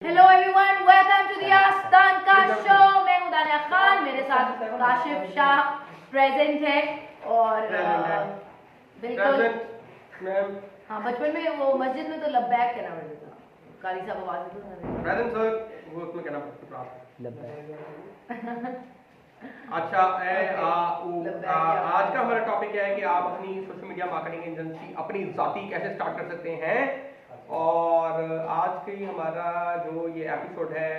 Hello everyone, welcome to the आस्तान का show. मैं हूं दानिया खान, मेरे साथ काशिफ शाह प्रेजेंट है और बिल्कुल हाँ, बचपन में वो मस्जिद में तो लब्बैक कहना पड़ता था, कारी साहब आवाज तो प्रेजेंट सर वो उसमें कहना पड़ता था लब्बैक। अच्छा आज का हमारा टॉपिक है कि आप अपनी सोशल मीडिया मार्केटिंग एजेंसी अपनी जाती कैसे स्टार्ट कर सकते हैं। और आज की हमारा जो ये एपिसोड है,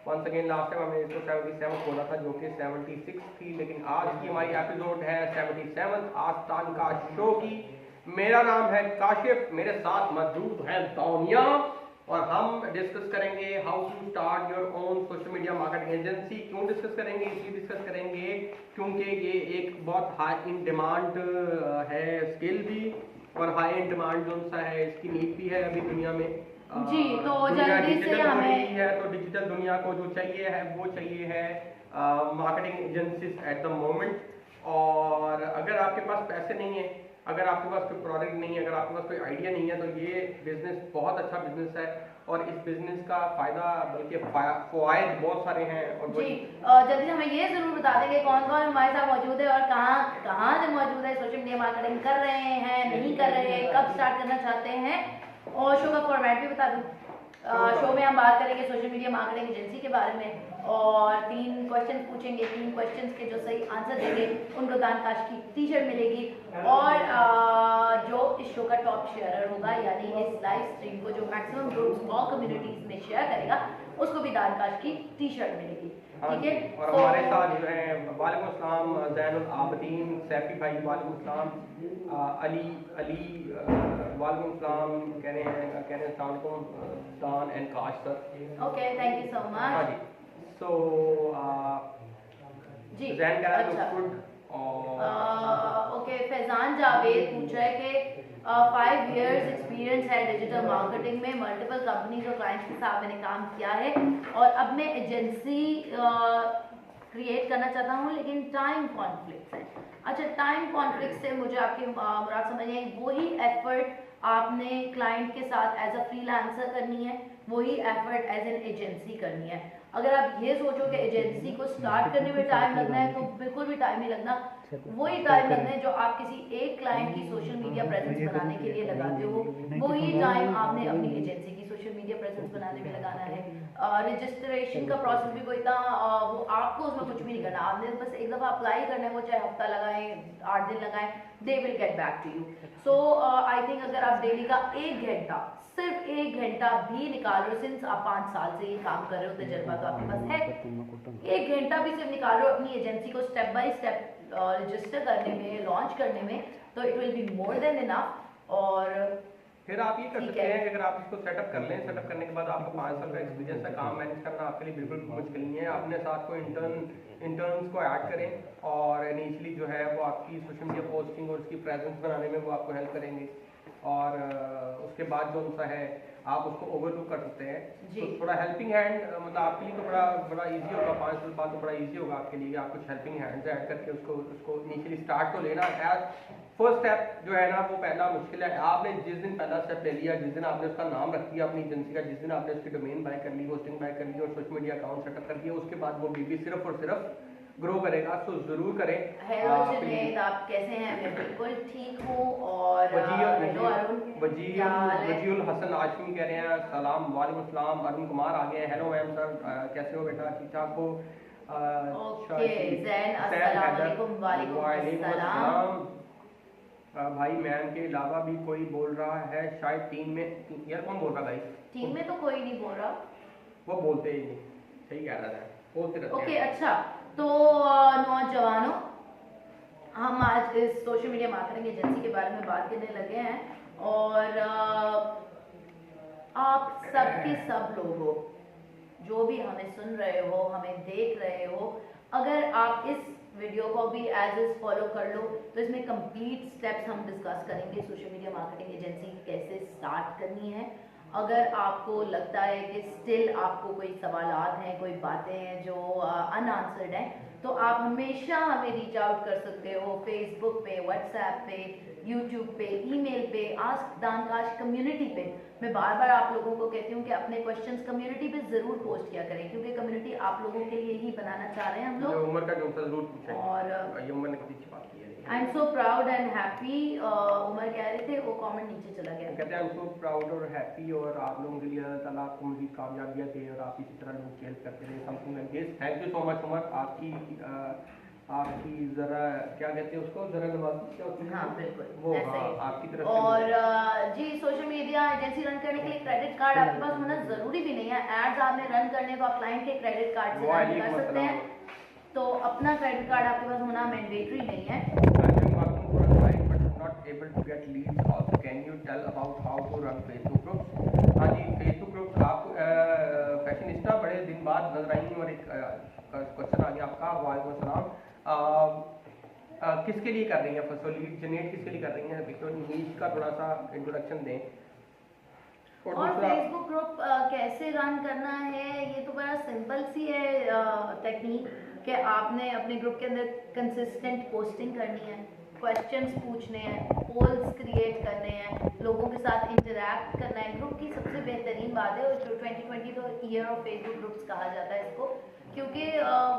वंस अगेन लास्ट टाइम हमने इसको 77 बोला था जो कि 76 थी, लेकिन आज की हमारी एपिसोड है 77 आस्तान का शो की। मेरा नाम है काशिफ, मेरे साथ मौजूद है दानिया और हम डिस्कस करेंगे how to start your own social media marketing agency. क्यों डिस्कस करेंगे? इसलिए डिस्कस करेंगे क्योंकि ये एक बहुत हाई इन डिमांड है स्किल भी, और हाई इन डिमांड जो सा है इसकी नीड भी है अभी दुनिया में। जी, तो जल्दी से हमें है तो डिजिटल दुनिया को जो चाहिए है वो चाहिए है marketing agencies at the moment. और अगर आपके पास पैसे नहीं है, अगर आपके पास कोई प्रोडक्ट नहीं है, अगर आपके पास कोई आइडिया नहीं है, तो ये बिजनेस बहुत अच्छा बिजनेस है और इस बिजनेस का फायदा बल्कि फायदे बहुत सारे हैं। और जी, जल्दी हमें ये जरूर बता देंगे कौन कौन हमारे साथ मौजूद है और कहाँ से मौजूद है, सोशल मीडिया मार्केटिंग कर रहे हैं, नहीं कर रहे हैं, कब स्टार्ट करना चाहते हैं, और शो का फॉर्मेट भी बता दूं। शो में हम बात करेंगे सोशल मीडिया मार्केटिंग एजेंसी के बारे में और 3 क्वेश्चन पूछेंगे। 3 क्वेश्चन के जो सही आंसर देंगे उनको दानकाश की टी शर्ट मिलेगी और जो इस शो का टॉप शेयरर होगा, यानी इस लाइव स्ट्रीम को जो मैक्सिमम ग्रुप्स और कम्युनिटीज में शेयर करेगा उसको भी दानकाश की टी शर्ट मिलेगी। ठीक है, और हमारे साथ जो है वालेकुम अस्सलाम ज़ैनुल आबदीन सैफी भाई, वालेकुम अस्सलाम अली वालेकुम अस्सलाम कह रहे हैं अस्सलाम वालेकुम दान एंड काश सर। ओके, थैंक यू सो हाँ मच। जी। सो जी, ज़ैन कह रहा है अच्छा। गुड। और ओके, फैजान जावेद पूछ रहा है कि 5 इयर्स एक्सपीरियंस है डिजिटल मार्केटिंग में, मल्टीपल कंपनीज और क्लाइंट्स के साथ मैंने काम किया है और अब मैं एजेंसी क्रिएट करना चाहता हूँ, लेकिन टाइम कॉन्फ्लिक्ट है। अच्छा, टाइम कॉन्फ्लिक्ट से मुझे आपकी मुराद समझ आई, वही एफर्ट आपने क्लाइंट के साथ एज अ फ्रीलांसर करनी है, वही एफर्ट एज एन एजेंसी करनी है। अगर आप ये सोचो कि एजेंसी को स्टार्ट करने में टाइम लगना है, तो बिल्कुल भी टाइम नहीं लगना। वही टाइम लगना है जो आप किसी एक क्लाइंट की सोशल मीडिया प्रेजेंस बनाने के लिए लगाते हो, वही टाइम आपने अपनी एजेंसी की सोशल मीडिया प्रेजेंस बनाने में लगाना है। रजिस्ट्रेशन का प्रोसेस भी कोई इतना वो आपको उसमें कुछ भी नहीं करना, आपने बस एक दफ़ा अप्लाई करना है, वो चाहे हफ्ता लगाएं, 8 दिन लगाएं, they will get back to you. So I think अगर आप डेली का 1 घंटा, सिर्फ 1 घंटा भी निकाल रहे हो, सिंस आप 5 साल से ये काम कर रहे हो, तजर्बा तो आपके पास है, 1 घंटा भी सिर्फ निकाल रहे हो अपनी एजेंसी को स्टेप बाय स्टेप रजिस्टर करने में, लॉन्च करने में, तो it will be more than enough. और फिर आप ये कर सकते हैं कि अगर आप इसको सेटअप कर लें, सेटअप करने के बाद आपको 5 साल का एक्सपीरियंस है, काम मैनेज करना आपके लिए बिल्कुल मुश्किल नहीं है। अपने साथ को इंटर्न्स को ऐड करें और इनिशियली जो है वो आपकी सोशल मीडिया पोस्टिंग और उसकी प्रेजेंस बनाने में वो आपको हेल्प करेंगे और उसके बाद जो उनका है आप उसको ओवरलुक कर सकते हैं। तो थोड़ा हेल्पिंग हैंड मतलब आपके लिए तो बड़ा इजी होगा, 5 साल बाद तो बड़ा इजी होगा आपके लिए। आप कुछ हेल्पिंग हैंड ऐड करके उसको इनिशियली स्टार्ट तो लेना है। फर्स्ट स्टेप जो है ना वो पहला मुश्किल है। आपने जिस दिन पहला स्टेप ले लिया, जिस दिन आपने उसका नाम रख दिया अपनी एजेंसी का, जिस दिन आपने उसकी डोमेन बाय कर ली, होस्टिंग बाय कर ली और सोशल मीडिया अकाउंट सेटअप कर दिया, उसके बाद वो बेबी सिर्फ और सिर्फ ग्रो करेगा। तो जरूर करें। आप कैसे हैं? मैं बिल्कुल ठीक हूँ। और वजीउल हसन आशमी कह रहे हैं सलाम वालेकुम अस्सलाम। अरुण कुमार आ गए हैं, हेलो मैम सर कैसे हो बेटा, ठीक ठाक हो? भाई मैम के अलावा भी कोई बोल रहा है शायद टीम में। यार कौन बोल रहा भाई? टीम में तो कोई नहीं बोल रहा, वो बोलते ही नहीं, सही कह रहा है, बोलते रहते हैं। ओके, अच्छा, तो नौजवानों, हम आज इस सोशल मीडिया मार्केटिंग एजेंसी के बारे में बात करने लगे हैं और आप सब के सब लोग हो जो भी हमें सुन रहे हो, हमें देख रहे हो, अगर आप इस वीडियो को भी एज इज फॉलो कर लो तो इसमें कंप्लीट स्टेप्स हम डिस्कस करेंगे सोशल मीडिया मार्केटिंग एजेंसी कैसे स्टार्ट करनी है। अगर आपको लगता है कि स्टिल आपको कोई सवालात हैं, कोई बातें हैं जो अनआंसर्ड हैं, तो आप हमेशा हमें रीच आउट कर सकते हो फेसबुक पे, व्हाट्सएप पे, यूट्यूब पे, ईमेल पे, आस्क दानकाश कम्युनिटी पे। मैं बार बार आप लोगों को कहती हूँ कि अपने क्वेश्चंस कम्युनिटी पे जरूर पोस्ट किया करें, क्योंकि कम्युनिटी आप लोगों के लिए ही बनाना चाह रहे हैं हम लोग। उमर का जो जरूर पूछें, और ये उमर ने कभी अच्छी बात की है। I am so proud and happy, Umar कह रहे थे, वो कमेंट नीचे चला गया। कहते हैं आई एम सो प्राउड और हैप्पी, और आप लोगों के लिए अल्लाह ताला आपको मज़ीद कामयाबियाँ दे और आप इसी तरह लोगों की हेल्प करते रहे, something like this. Thank you so much Umar, आपकी ज़रा क्या कहते हैं उसको, ज़रा नवाज़ी क्या होती है? हाँ बिल्कुल वो ऐसे ही। आपकी तरफ से। और जी सोशल मीडिया एजेंसी रन करने के लिए क्रेडिट कार्ड आपके पास होना जरूरी भी नहीं है। एड्स आपने रन करने को आप क्लाइंट के क्रेडिट कार्ड से रन कर सकते हैं, तो अपना क्रेडिट कार्ड आपके पास होना मैंडेटरी नहीं है। Not able to get leads also, can you tell about how to run Facebook groups? हाँ जी, Facebook groups आप फैशनिस्टा बड़े दिन बाद नजर आई, और एक क्वेश्चन आ गया आपका, वालेकुम सलाम। किसके लिए कर रही हैं फर्स्ट लीड जनरेट, किसके लिए कर रही हैं? नीच का थोड़ा सा इंट्रोडक्शन दें। और फेसबुक ग्रुप कैसे रन करना है, ये तो बड़ा सिंपल सी है टेक्निक, कि आपने अपने ग्रुप के अंदर कंसिस्टेंट पोस्टिंग करनी है, क्वेश्चंस पूछने हैं, पोल्स क्रिएट करने हैं, लोगों के साथ इंटरैक्ट करना है। ग्रुप की सबसे बेहतरीन बात है, जो 2020 तो ईयर ऑफ फेसबुक ग्रुप्स कहा जाता है इसको, क्योंकि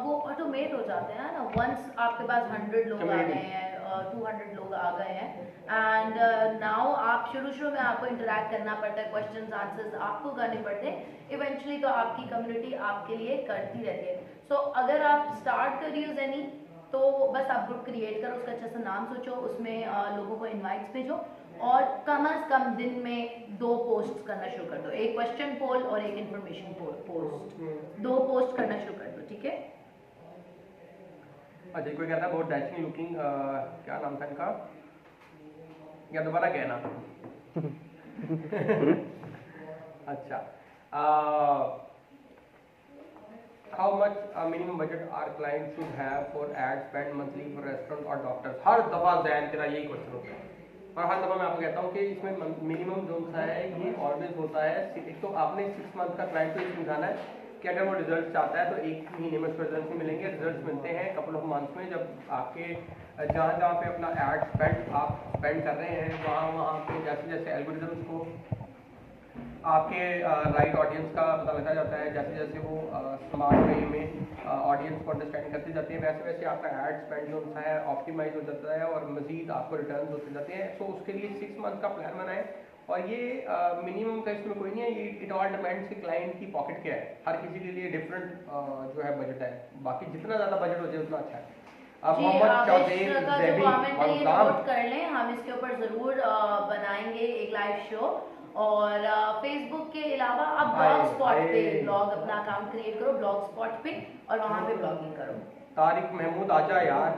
वो ऑटोमेट हो जाते हैं ना। वंस आपके पास 100 लोग आ गए हैं, 200 लोग आ गए हैं, एंड नाउ आप शुरू में आपको इंटरैक्ट करना पड़ता है, क्वेश्चंस आंसर्स आपको करने पड़ते हैं, इवेंचुअली तो आपकी कम्युनिटी आपके लिए करती रहती है। सो अगर आप स्टार्ट कर यूज एनी, तो बस आप ग्रुप क्रिएट करो, उसका अच्छा सा नाम सोचो, उसमें लोगों को इनवाइट्स भेजो, और कम से कम दिन में 2 पोस्ट करना शुरू कर दो, एक क्वेश्चन पोल और एक इन्फॉर्मेशन पोस्ट, 2 पोस्ट करना शुरू कर दो, ठीक है। अच्छा, कोई कहता है बहुत डैशिंग लुकिंग, क्या नाम था इनका, या दोबारा कहना? अच्छा, how much minimum budget our client should have for ad spend monthly for restaurant और डॉक्टर्स? हर दफा जैन तेरा यही क्वेश्चन होता है, और हर दफा मैं आपको कहता हूँ कि इसमें मिनिमम जो सा है ये ऑलवेज होता है। एक तो आपने 6 मंथ का क्लाइंट को ये समझाना है कि अगर वो रिजल्ट चाहता है तो 1 महीने में उसको रिजल्ट नहीं मिलेंगे, रिजल्ट मिलते हैं कपल ऑफ मंथ्स में, जब आपके जहाँ पे अपना एड स्पेंड आप स्पेंड कर रहे हैं वहाँ पे जैसे जैसे एल्गोरिथम्स को आपके राइट ऑडियंस का पता लगता जाता है, जैसे जैसे वो स्मार्ट वे में ऑडियंस को अंडरस्टैंड करते जाते हैं, वैसे वैसे आपका एड स्पेंड जो है ऑप्टिमाइज हो जाता है और मजीद आपको रिटर्न होते जाते हैं। सो उसके लिए 6 मंथ का प्लान बनाएं, और ये मिनिमम का इसमें कोई नहीं है, ये इट ऑल डिपेंड्स कि क्लाइंट की पॉकेट क्या है। हर किसी के लिए डिफरेंट जो है बजट है, बाकी जितना ज़्यादा बजट हो जाए उतना अच्छा है। जी, का जो कमेंट है ये नोट कर लें, हम इसके ऊपर ज़रूर बनाएंगे एक लाइव शो। और फेसबुक के अलावा आप ब्लॉग स्पॉट पे ब्लॉग अपना अकाउंट क्रिएट करो, ब्लॉग स्पॉट पे, और वहाँ पे ब्लॉगिंग करो। तारिक महमूद आजा यार,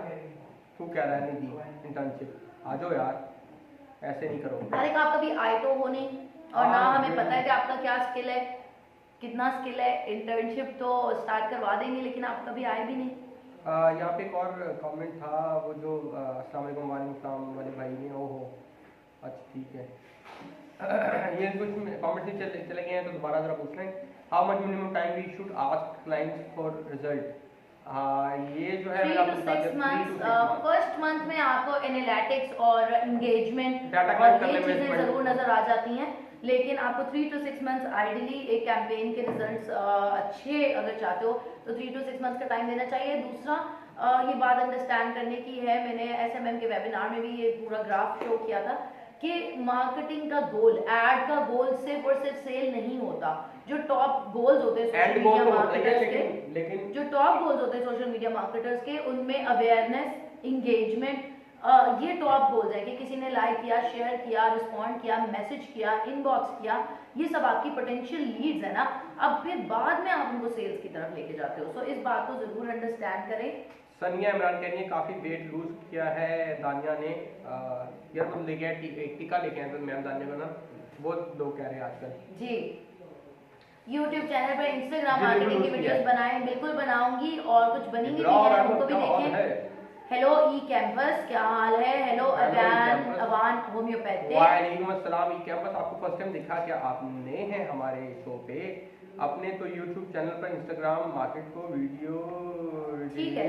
तू कह रहा है नहीं इंटर्नशिप, आ जाओ यार, ऐसे नहीं करो। तारिक आप कभी आए तो हो नहीं, और ना हमें पता है कि आपका क्या स्किल है, कितना स्किल है। इंटर्नशिप तो स्टार्ट करवा देंगे, लेकिन आप कभी आए भी नहीं। यहाँ पे एक और कमेंट था, वो जो अस्सलाम वालेकुम वाले भाई ने, ओहो अच्छा ठीक है। ये कुछ कमेंट्स चले गए हैं तो दोबारा जरा पूछ लें। How much minimum time we should ask clients for result? ये जो है 3 to 6 months। फर्स्ट मंथ में आपको एनालिटिक्स और एंगेजमेंट और ये चीजें जरूर नजर आ जाती हैं, लेकिन आपको 3 to 6 मंथ्स आइडियली एक कैंपेन के रिजल्ट्स अच्छे अगर चाहते हो तो 3 to 6 मंथ्स का टाइम देना चाहिए। दूसरा ये बात अंडरस्टैंड करने की है, मैंने SMM के वेबिनार में भी ये पूरा ग्राफ शो किया था कि मार्केटिंग का गोल, एड का गोल सिर्फ और सिर्फ सेल नहीं होता। जो टॉप गोल्स होते हैं सोशल मीडिया मार्केटर्स के, जो टॉप गोल्स होते हैं सोशल मीडिया मार्केटर्स के, उनमें अवेयरनेस, इंगेजमेंट, ये टॉप गोल्स है कि किसी ने लाइक किया, शेयर किया, रिस्पॉन्ड किया, मैसेज किया, इनबॉक्स किया, ये सब आपकी पोटेंशियल लीड्स है ना। अब फिर बाद में आप उनको सेल्स की तरफ लेके जाते हो। सो इस बात को जरूर अंडरस्टैंड करें। सनिया इमरान कह रही है काफ़ी वेट लूज किया है दानिया ने, यार मतलब लेके आए टीका लेके आए तो मैम दानिया को ना, बहुत लोग कह रहे हैं आजकल। जी YouTube चैनल पर इंस्टाग्राम मार्केटिंग की वीडियोस बनाएं, बिल्कुल बनाऊंगी, और कुछ बनेंगी भी हैं, उनको भी देखें। हेलो ई कैंपस, क्या हाल है? Hello Awan homeopathic. वालेकुम अस्सलाम ई कैंपस, आपको फर्स्ट टाइम दिखा क्या? आप नए हैं हमारे शो पे, अपने तो यूट्यूब चैनल पर इंस्टाग्राम मार्केट को वीडियो ठीक है।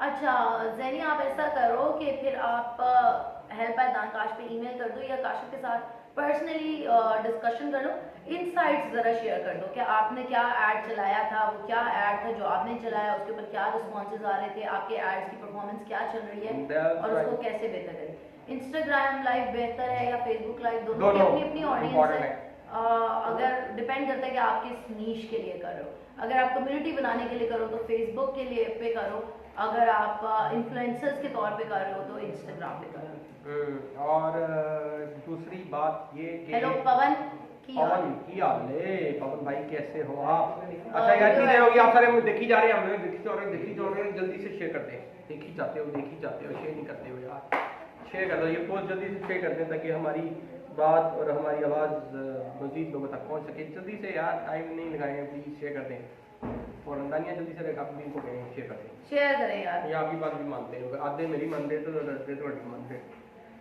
अच्छा जैनी, आप ऐसा करो कि फिर आप help@dankash पे ईमेल कर दो या काशिफ के साथ पर्सनली डिस्कशन कर लो, इनसाइट्स जरा शेयर कर दो कि आपने क्या ऐड चलाया था, वो क्या ऐड था जो आपने चलाया, उसके ऊपर क्या रिस्पॉन्सेज आ रहे थे, आपके एड्स की परफॉर्मेंस क्या चल रही है और उसको कैसे बेहतर करें। इंस्टाग्राम लाइव बेहतर है या फेसबुक लाइव, दोनों की अपनी अपनी ऑडियंस है। अगर डिपेंड करता है कि आप किस नीश के लिए कर रहे हो, अगर आप कम्युनिटी बनाने के लिए करो तो फेसबुक के लिए पे करो, अगर आप इन्फ्लुएंसर्स के तौर पे कर रहे हो तो इंस्टाग्राम पे करो। और दूसरी बात ये कि हेलो पवन पवन भाई कैसे हो आप? अच्छा यार इतनी देर होगी, आप सारे देखी जा रहे हैं, हमें देखी जा रहे हैं, जल्दी से शेयर करते हैं। देखी जाते हो शेयर नहीं करते हो यार, शेयर कर दो, ये पोस्ट जल्दी से शेयर करते हैं ताकि हमारी बात और हमारी आवाज़ मजीद लोगों तक पहुंच सके। जल्दी से यार, टाइम नहीं लगाएंगे, प्लीज़ शेयर कर दें और अंदानिया जल्दी से आप भी को कहें शेयर कर दें। शेयर करें यार, ये आपकी बात भी मानते हैं, आधे मेरी मानते तो आधे तो मानते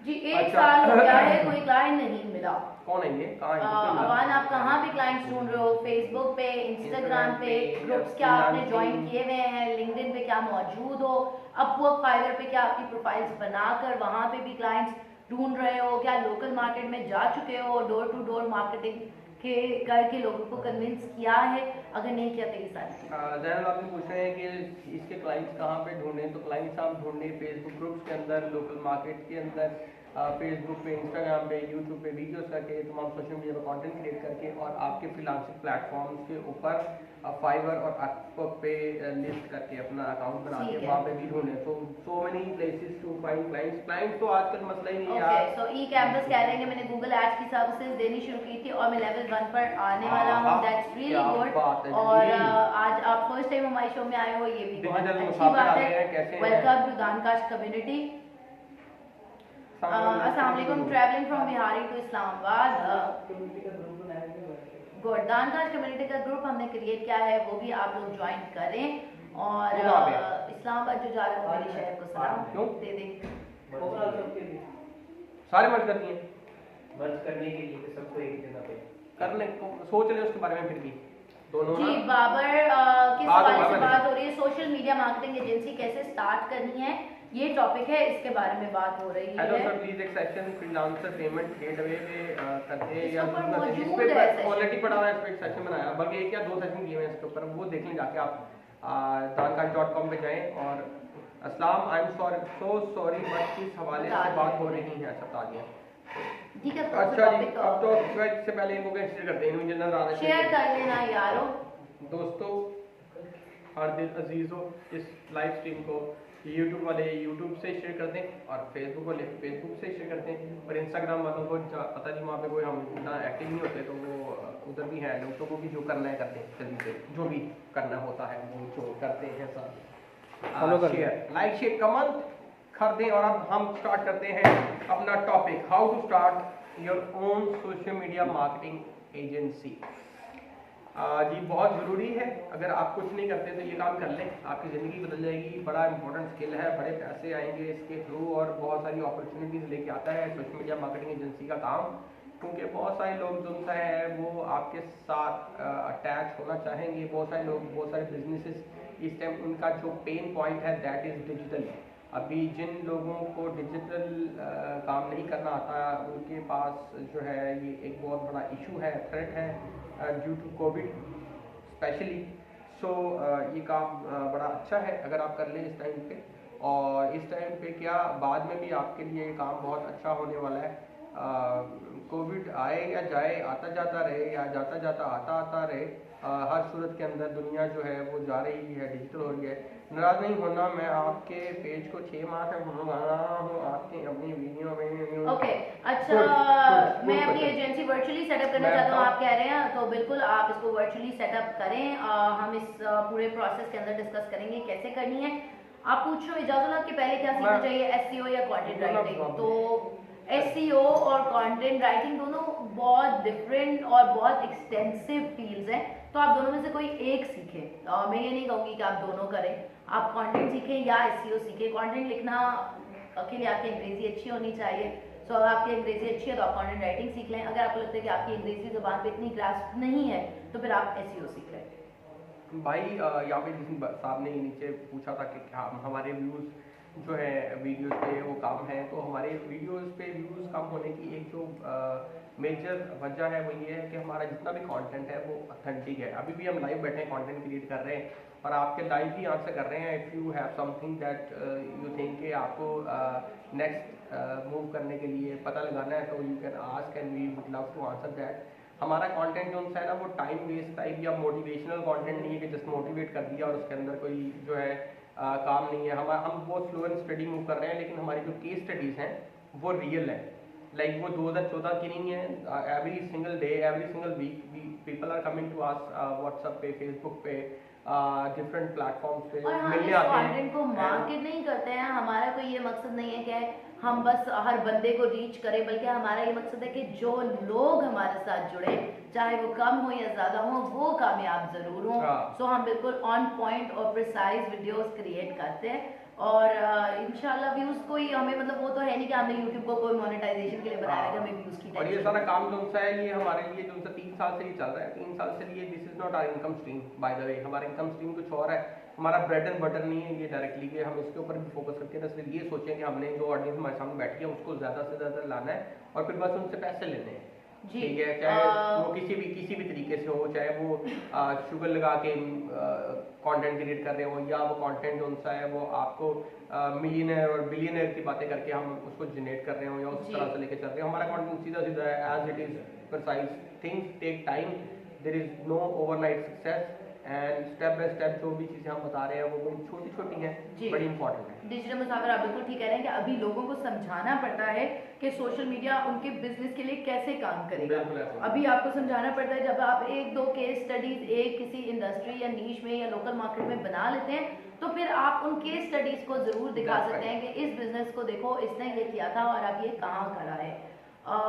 जी। एक साल हो गया है, कोई क्लाइंट नहीं मिला। कौन है ये? कहाँ है? अवान, आप कहाँ पे क्लाइंट्स ढूंढ रहे हो? फेसबुक पे, इंस्टाग्राम पे, ग्रुप्स क्या आपने ज्वाइन किए हुए हैं, लिंक्डइन पे क्या मौजूद हो, अपवर्क, फाइवर पे क्या आपकी प्रोफाइल्स बनाकर वहाँ पे भी क्लाइंट्स ढूंढ रहे हो, क्या लोकल मार्केट में जा चुके हो, डोर टू डोर मार्केटिंग के करके लोगों को कन्विंस किया है, अगर नहीं किया तो ये सारी जैनब आपने पूछ रहे हैं कि इसके क्लाइंट्स कहाँ पे ढूंढे, तो क्लाइंट्स आप ढूंढे फेसबुक ग्रुप्स के अंदर, लोकल मार्केट के अंदर, फेसबुक पे, इंस्टाग्राम पे, यूट्यूब पे वीडियोस करके, तमाम सोशल मीडिया पर कंटेंट क्रिएट करके और आपके फ्रीलांसिंग प्लेटफॉर्म्स के ऊपर फाइवर और अपवर्क पे लिस्ट करके अपना अकाउंट बना के वहाँ पे भी ढूंढे। So many places to find clients तो आजकल मसला ही नहीं है यार। सो ई कैंपस कह रहे हैं कि मैंने गूगल एड्स की सर्विसेज देनी शुरू की थी और मैं लेवल 1 पर आने वाला हूँ। That's really good. और आज आप फर्स्ट टाइम हमारे शो में आए हो, ये भी बहुत अच्छी बात है। Welcome to Dankash community. अस्सलाम वालेकुम। Travelling from Bihari to Islamabad. Good. Dankash community का ग्रुप हमने क्रिएट किया है, वो भी आप लोग ज्वाइन करें और इस्लामाबाद जो जा रहे हो मेरे शहर को सलाम दे दें। सारे मर्ज करती हैं, मर्ज करने के लिए सबको एक जगह पे करने को सोच ले उसके बारे में फिर भी दोनों जी। बाबर किस हवाले से बात हो रही है? सोशल मीडिया मार्केटिंग एजेंसी कैसे स्टार्ट करनी है, ये टॉपिक है, इसके बारे में बात हो रही है। हेलो सर, प्लीज एक सेक्शन फ्रीलांसर पेमेंट गेटवे में करते हैं या मौजूद है, ऑलरेडी पड़ा हुआ है, इस पे एक सेक्शन बनाया, बल्कि एक या दो सेक्शन किए हैं इसके ऊपर, वो देख लें जाके आप dankash.com पे जाएं। और अस्सलाम, आई एम सो सॉरी बट किस हवाले से बात हो रही है? अच्छा तालियां, ठीक है। अच्छा जी, अब तो इससे पहले इनको शेयर करते हैं, मुझे नजर आ रहा है, शेयर कर लेना यारो। दोस्तों हर दिल अजीजों, इस लाइव स्ट्रीम को यूट्यूब वाले यूट्यूब से शेयर कर दें और फेसबुक वाले फेसबुक से शेयर कर दें और इंस्टाग्राम वालों को पता नहीं वहाँ पे कोई हम इतना एक्टिव नहीं होते तो वो उधर भी है, लोगों को भी जो करना है करते हैं, जल्दी से जो भी करना होता है वो जो करते हैं सब शेयर लाइक शेयर कमेंट कर दें। और अब हम स्टार्ट करते हैं अपना topic, how to start your own social media marketing agency. जी बहुत ज़रूरी है, अगर आप कुछ नहीं करते तो ये काम कर लें, आपकी ज़िंदगी बदल जाएगी, बड़ा इंपॉर्टेंट स्किल है, बड़े पैसे आएंगे इसके थ्रू और बहुत सारी अपॉर्चुनिटीज़ लेके आता है सोशल मीडिया मार्केटिंग एजेंसी का काम। क्योंकि बहुत सारे लोग जो है वो आपके साथ अटैच होना चाहेंगे, बहुत सारे लोग, बहुत सारे बिजनेसेस इस टाइम उनका जो पेन पॉइंट है दैट इज़ डिजिटल। अभी जिन लोगों को डिजिटल काम नहीं करना आता उनके पास जो है ये एक बहुत बड़ा इशू है, थ्रेट है ड्यू टू कोविड स्पेशली। सो ये काम बड़ा अच्छा है अगर आप कर लें इस टाइम पे, और इस टाइम पे क्या बाद में भी आपके लिए ये काम बहुत अच्छा होने वाला है। कोविड आए या जाए, आता जाता रहे या जाता जाता आता रहे, हर सूरत के अंदर दुनिया जो है वो जा रही है, डिजिटल हो रही है। नाराज नहीं होना, मैं आपके पेज को 6 माह से घुमा रहा हूँ आपकी अपनी वीडियो में। ओके अच्छा, मैं अपनी एजेंसी वर्चुअली सेटअप करना चाहता हूँ, आप कह रहे हैं तो बिल्कुल आप इसको वर्चुअली सेटअप करें। हम इस पूरे प्रोसेस के अंदर डिस्कस करेंगे कैसे करनी है। आप पूछ रहे हो इजाजुल्लाह कि पहले क्या सीखना चाहिए, एसईओ या कंटेंट राइटिंग? तो एसईओ और कंटेंट राइटिंग दोनों बहुत डिफरेंट और बहुत एक्सटेंसिव फील्ड्स हैं, तो आप दोनों में से कोई एक सीखें। मैं ये नहीं कहूँगी कि आप दोनों करें, आप कंटेंट सीखें या एसईओ सीखें। कंटेंट लिखना के लिए आपकी अंग्रेजी अच्छी होनी चाहिए, सो अगर आपकी अंग्रेजी अच्छी है तो आप कंटेंट राइटिंग सीख लें, अगर आपको लगता है कि आपकी अंग्रेजी ज़बान पे इतनी ग्रास्प नहीं है तो फिर आप एसईओ सीख लें। भाई यहाँ पे जिस साहब ने नीचे पूछा था कि क्या हमारे व्यूज़ जो है वीडियोस पे वो कम है, तो हमारे वीडियोस पे व्यूज़ कम होने की एक जो मेजर वजह है वो ये है कि हमारा जितना भी कंटेंट है वो ऑथेंटिक है। अभी भी हम लाइव बैठे हैं, कंटेंट क्रिएट कर रहे हैं और आपके लाइव ही आंसर कर रहे हैं। If you have something that you think कि आपको नेक्स्ट मूव करने के लिए पता लगाना है तो you can ask and we would love to answer that. हमारा कंटेंट जो है ना वो टाइम वेस्ट टाइप या मोटिवेशनल कंटेंट नहीं है कि जस्ट मोटिवेट कर दिया और उसके अंदर कोई जो है काम नहीं है। हम बहुत स्लो एंड स्टडी मूव कर रहे हैं, लेकिन हमारी जो केस स्टडीज़ हैं वो रियल है। लाइक वो 2014 की नहीं है। Every single day, every single week people are coming to us WhatsApp पे, फेसबुक पे, डिफरेंट प्लेटफॉर्म्स पे और हम मिलने इस आते हैं। कंटेंट को मार्केट नहीं करते हैं, हमारा कोई ये मकसद नहीं है कि हम बस हर बंदे को रीच करें, बल्कि हमारा ये मकसद है कि जो लोग हमारे साथ जुड़े, चाहे वो कम हो या ज़्यादा हो, वो कामयाब ज़रूर हो। हाँ। सो हम बिल्कुल ऑन पॉइंट और प्रिसाइज वीडियोस क्रिएट करते हैं और इंशाल्लाह व्यूज़ कोई हमें, मतलब वो तो है नहीं कि हमने यूट्यूब को कोई मोनेटाइजेशन के लिए बनाया है कि हमें व्यूज़ की और ये टेंशन सारा काम जो सा है ये हमारे लिए जो सा 3 साल से ही चल रहा है। 3 साल से ये this is not our income stream by the way. हमारा इनकम स्ट्रीम कुछ और है, हमारा ब्रेड एंड बटर नहीं है ये डायरेक्टली कि हम इसके ऊपर भी फोकस करके ना सिर्फ ये सोचें कि हमने जो ऑडियंस हमारे सामने बैठी है उसको ज़्यादा से ज़्यादा लाना है और फिर बस उनसे पैसे लेने हैं। जी। ठीक है, चाहे वो किसी भी तरीके से हो, चाहे वो शुगर लगा के कंटेंट क्रिएट कर रहे हो या वो कंटेंट जो सा है वो आपको मिलियनर और बिलियनर की बातें करके हम उसको जनरेट कर रहे हो या उस जी। तरह से लेके चल रहे हो। हमारा कंटेंट सीधा सीधा है, as it is precise, things take time, there is no overnight success and step by step जो भी चीज़ें हम बता रहे हैं वो बड़ी छोटी छोटी हैं, जी। बड़ी इंपॉर्टेंट है। डिजिटल मुसाफिर आप बिल्कुल ठीक कह रहे हैं कि अभी लोगों को समझाना पड़ता है कि सोशल मीडिया उनके बिजनेस के लिए कैसे काम करेगा। बिल्कुल ऐसा। अभी आपको समझाना पड़ता है, जब आप एक दो केस स्टडीज एक किसी इंडस्ट्री या नीश में या लोकल मार्केट में बना लेते हैं तो फिर आप उन केस स्टडीज को जरूर दिखा That's सकते हैं कि इस बिजनेस को देखो, इसने ये किया था और अब ये कहाँ खड़ा है।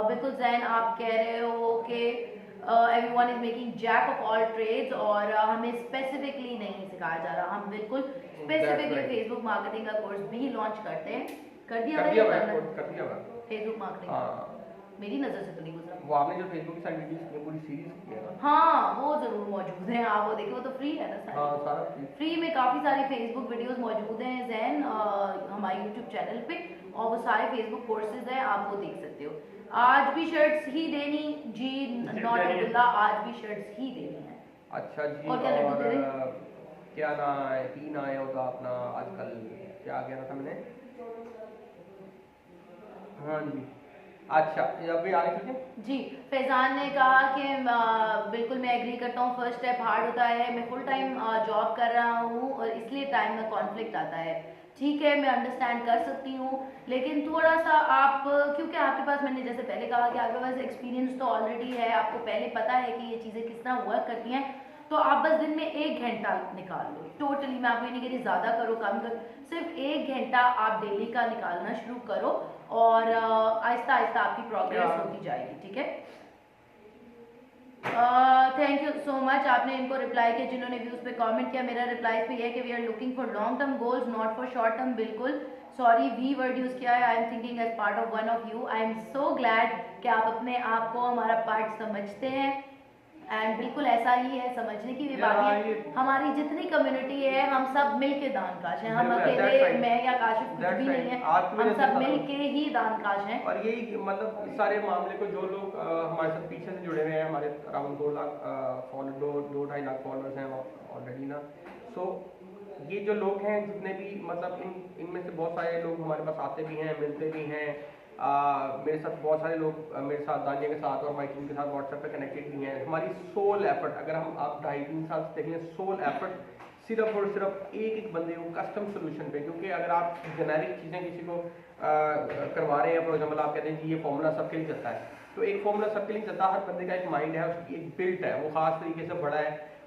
बिल्कुल जैन आप कह रहे हो कि everyone is making jack of all trades और हमें स्पेसिफिकली नहीं सिखाया जा रहा। हम बिल्कुल स्पेसिफिकली right. फेसबुक मार्केटिंग का कोर्स भी लॉन्च करते हैं। कर दिया कर दिया हुआ। फेसबुक मार्केटिंग हाँ, मेरी नज़र से तो नहीं गुजरा। वो आपने जो फेसबुक की सारी वीडियोस की पूरी सीरीज की है ना। हाँ वो जरूर मौजूद है, आप वो देखिए, वो तो फ्री है ना हाँ सारी। सारा फ्री में काफ़ी सारी फेसबुक वीडियोस मौजूद हैं जैन हमारे यूट्यूब चैनल पे, और वो सारे फेसबुक कोर्सेज हैं, आप वो देख सकते हो। आज भी शर्ट्स ही देनी जी, नॉट अब्दुल्ला, आज भी शर्ट्स ही देनी है। अच्छा जी। और क्या लड्डू दे क्या ना है, तीन आया होगा अपना आजकल, क्या आ गया था मैंने। हाँ जी, अच्छा अभी आ रही थी जी। फैजान ने कहा कि बिल्कुल मैं एग्री करता हूँ, फर्स्ट स्टेप हार्ड होता है, मैं फुल टाइम जॉब कर रहा हूँ और इसलिए टाइम में कॉन्फ्लिक्ट आता है। ठीक है, मैं अंडरस्टैंड कर सकती हूँ, लेकिन थोड़ा सा आप, क्योंकि आपके पास, मैंने जैसे पहले कहा कि आपके पास एक्सपीरियंस तो ऑलरेडी है, आपको पहले पता है कि ये चीज़ें किस तरह वर्क करती हैं, तो आप बस दिन में 1 घंटा निकाल लो। टोटली मैं आपको ये नहीं कह रही ज़्यादा करो कम करो, सिर्फ 1 घंटा आप डेली का निकालना शुरू करो और आहिस्ता आहिस्ता आपकी प्रोग्रेस होती जाएगी। ठीक है, थैंक यू सो मच। आपने इनको रिप्लाई किया जिन्होंने व्यूज पे कमेंट किया। मेरा रिप्लाई पे ये है कि we are looking for long term goals, not for short term. बिल्कुल सॉरी, वी वर्ड यूज किया है। I am thinking as part of one of you. I am so glad कि आप अपने आप को हमारा पार्ट समझते हैं, एंड बिल्कुल ऐसा ही है, समझने की भी बात है। हमारी जितनी कम्युनिटी है हम सब मिल के दानकाश हैं, हम अकेले मैं या काशिफ कुछ भी नहीं है, हम सब मिल के ही दानकाश हैं। और यही मतलब इस सारे मामले को जो लोग हमारे साथ पीछे से जुड़े हुए हैं, हमारे around 2 lakh follower, 2-2.5 lakh followers हैं ऑलरेडी ना। सो ये जो लोग हैं जितने भी, मतलब इनमें से बहुत सारे लोग हमारे पास आते भी हैं, मिलते भी हैं। मेरे साथ बहुत सारे लोग मेरे साथ, दानिया के साथ और हमारी टीम के साथ व्हाट्सएप पे कनेक्टेड भी हैं। हमारी सोल एफर्ट, अगर हम आप 2.5-3 साल से देखें, सोल एफर्ट सिर्फ और सिर्फ एक बंदे को कस्टम सोल्यूशन पे। क्योंकि अगर आप जेनेरिक चीज़ें किसी को करवा रहे हैं, फॉर एग्जाम्पल आप कहते हैं कि ये फॉर्मूला सबके लिए चलता है, तो एक फॉर्मूला सबके लिए चलता है। हर बंदे का एक माइंड है, उसकी एक बिल्ट है, वो खास तरीके से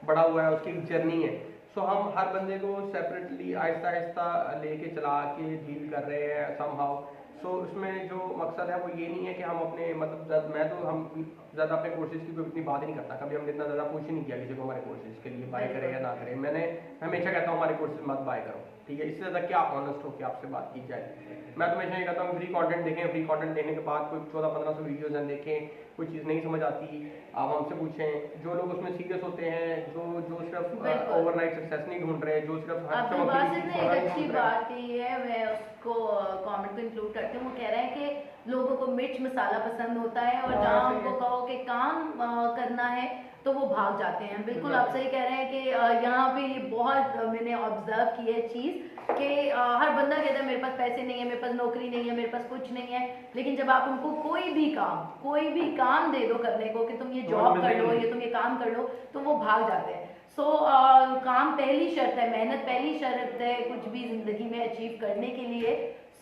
बड़ा हुआ है, उसकी एक जर्नी है। सो हम हर बंदे को सेपरेटली आहिस्ता आहिस्ता लेके चला के डील कर रहे हैं समहाउ। सो उसमें जो मकसद है वो ये नहीं है कि हम अपने, मतलब मैं तो हम ज़्यादा अपने कोर्सेज की कोई इतनी बात ही नहीं करता, कभी हमने इतना ज़्यादा पूछ ही नहीं किया किसी को हमारे कोर्सेज के लिए बाय करे या ना करे। मैंने हमेशा कहता हूँ हमारे कोर्सेज मत बाय करो, ठीक है, इससे ज़्यादा क्या ऑनेस्ट हो कि आपसे बात की जाए। मैं तो हमेशा ये कहता हूँ फ्री कंटेंट देखें, फ्री कंटेंट देखने के बाद कोई 1400-1500 वीडियोज़ हैं देखें, कोई चीज़ नहीं समझ आती आप हमसे पूछें। जो लोग उसमें सीरियस होते हैं, जो सिर्फ ओवरनाइट सक्सेस नहीं ढूंढ रहे, जो सिर्फ आपकी बात से एक अच्छी बात कही है, मैं उसको कमेंट को इंक्लूड करती हूँ। वो कह रहे हैं कि लोगों को मिर्च मसाला पसंद होता है और जहाँ उनको कहो कि काम करना है तो वो भाग जाते हैं। बिल्कुल आप सही कह रहे हैं कि यहाँ पे ये बहुत मैंने ऑब्जर्व की है चीज़ कि हर बंदा कहता है मेरे पास पैसे नहीं है, मेरे पास नौकरी नहीं है, मेरे पास कुछ नहीं है, लेकिन जब आप उनको कोई भी काम दे दो करने को कि तुम ये जॉब कर लो, ये तुम ये काम कर लो, तो वो भाग जाते हैं। काम पहली शर्त है, मेहनत पहली शर्त है कुछ भी जिंदगी में अचीव करने के लिए।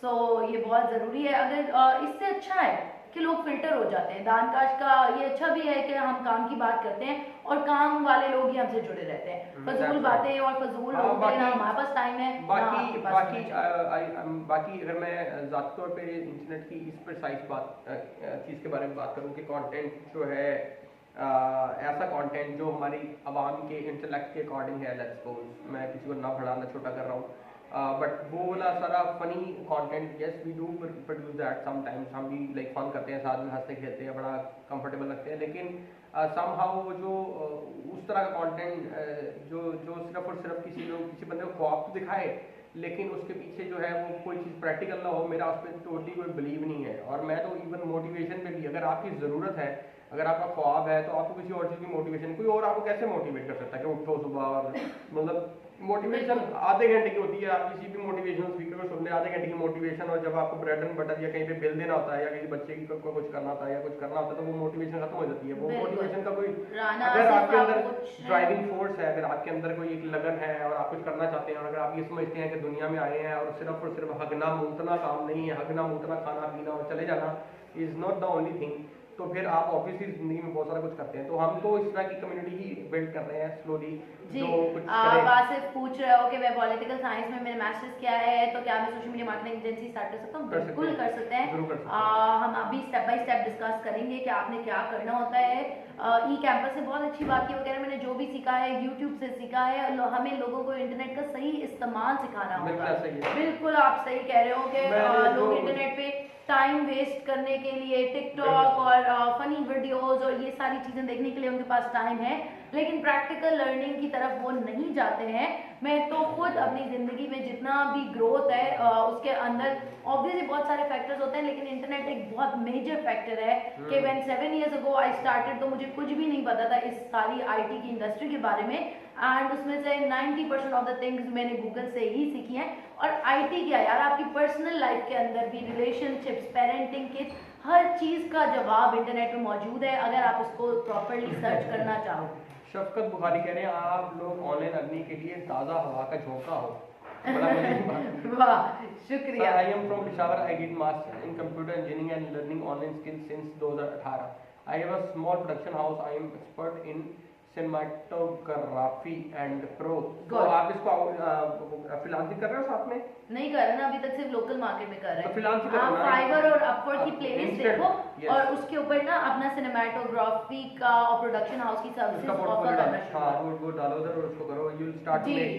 ये बहुत ज़रूरी है। अगर इससे अच्छा है कि लोग फिल्टर हो जाते हैं। दानकाश का ये अच्छा भी है कि हम काम की बात करते हैं और काम वाले लोग ही हमसे जुड़े रहते हैं। फजूल बातें और फजूल लोगों के ना हमारे पास टाइम है, बाकी अगर मैं ज़ाती तौर पे इंटरनेट की इस प्रिसाइज चीज़ के बारे में बात करूँ कि कंटेंट जो है ऐसा कंटेंट जो हमारी आवाम के इंटेलेक्ट के अकॉर्डिंग है, लेट्स सपोज मैं किसी को ना बड़ा ना छोटा कर रहा हूँ, बट वो वाला सारा funny content, yes we do produce that sometimes, हम भी लाइक फन करते हैं, साथ में हंसते खेलते हैं, बड़ा कंफर्टेबल लगते हैं, लेकिन समहाउ जो उस तरह का कंटेंट जो सिर्फ और सिर्फ किसी बंदे को ख्वाब तो दिखाए लेकिन उसके पीछे जो है वो कोई चीज़ प्रैक्टिकल ना हो, मेरा उस पर टोटली कोई बिलीव नहीं है। और मैं तो इवन मोटिवेशन पे भी, अगर आपकी ज़रूरत है, अगर आपका ख्वाब है, तो आपको किसी और चीज़ की मोटिवेशन, कोई और आपको कैसे मोटिवेट कर सकता है कि उठो सुबह और मतलब मोटिवेशन आधे घंटे की होती है। आप किसी भी मोटिवेशन स्पीकर को सुन ले, आधे घंटे की मोटिवेशन, और जब आपको ब्रेड एंड बटर या कहीं पे बिल देना होता है या किसी बच्चे की को कुछ करना होता है या कुछ करना होता है, तो वो मोटिवेशन खत्म हो जाती है। वो मोटिवेशन का कोई, अगर आपके अंदर ड्राइविंग फोर्स है, अगर आपके अंदर कोई एक लगन है और आप कुछ करना चाहते हैं, और अगर आप ये समझते हैं कि दुनिया में आए हैं और सिर्फ हगना मूतना काम नहीं है, हगना मूतना खाना पीना और चले जाना is not the only thing, तो फिर आप ऑब्वियसली जिंदगी में बहुत सारा कुछ करते हैं। तो हम तो इस तरह की कम्युनिटी ही बिल्ड कर रहे हैं स्लोली। जी, आप आसिफ पूछ रहे हो कि मैं पॉलिटिकल साइंस में मैंने मास्टर्स किया है, तो क्या मैं social media marketing agency start कर सकता हूँ? बिल्कुल कर सकते हैं। हम अभी स्टेप बाय स्टेप डिस्कस करेंगे कि आपने क्या करना होता है। ई कैंपस से बहुत अच्छी बात की वगैरह, मैंने जो भी सीखा है यूट्यूब से सीखा है। हमें लोगों को इंटरनेट का सही इस्तेमाल सिखाना होगा। बिल्कुल आप सही कह रहे हो कि लोग इंटरनेट पे टाइम वेस्ट करने के लिए टिकटॉक और फनी वीडियोस और ये सारी चीज़ें देखने के लिए उनके पास टाइम है, लेकिन प्रैक्टिकल लर्निंग की तरफ वो नहीं जाते हैं। मैं तो खुद अपनी ज़िंदगी में जितना भी ग्रोथ है उसके अंदर ऑब्वियसली बहुत सारे फैक्टर्स होते हैं, लेकिन इंटरनेट एक बहुत मेजर फैक्टर है कि when 7 years ago I started, तो मुझे कुछ भी नहीं पता था इस सारी आईटी की इंडस्ट्री के बारे में, एंड उसमें से 90% ऑफ द थिंग्स मैंने गूगल से ही सीखी हैं। और आईटी क्या यार, आपकी पर्सनल लाइफ के अंदर भी रिलेशनशिप्स, पेरेंटिंग के हर चीज़ का जवाब इंटरनेट में मौजूद है अगर आप उसको प्रॉपरली सर्च करना चाहो। शफकत बुखारी कह रहे हैं आप लोग ऑनलाइन अग्नि के लिए ताज़ा हवा का झोंका हो। वाह, शुक्रिया। I am from Peshawar, I did master in computer engineering and learning online skills since 2018। I have a small production house, I am expert in cinematography and pro. तो आप इसको फ्रीलांसिंग कर रहे हो साथ में? नहीं कर रहे ना, अभी तक सिर्फ लोकल मार्केट में कर रहे हैं। तो फ्रीलांसिंग आप फाइवर और अपवर्ड की प्लेलिस्ट देखो और उसके ऊपर ना अपना सिनेमाटोग्राफी का और प्रोडक्शन हाउस की सर्विसेज ऑफर करना शुरू करो। वो डालो उधर और उसको करो, you will start to make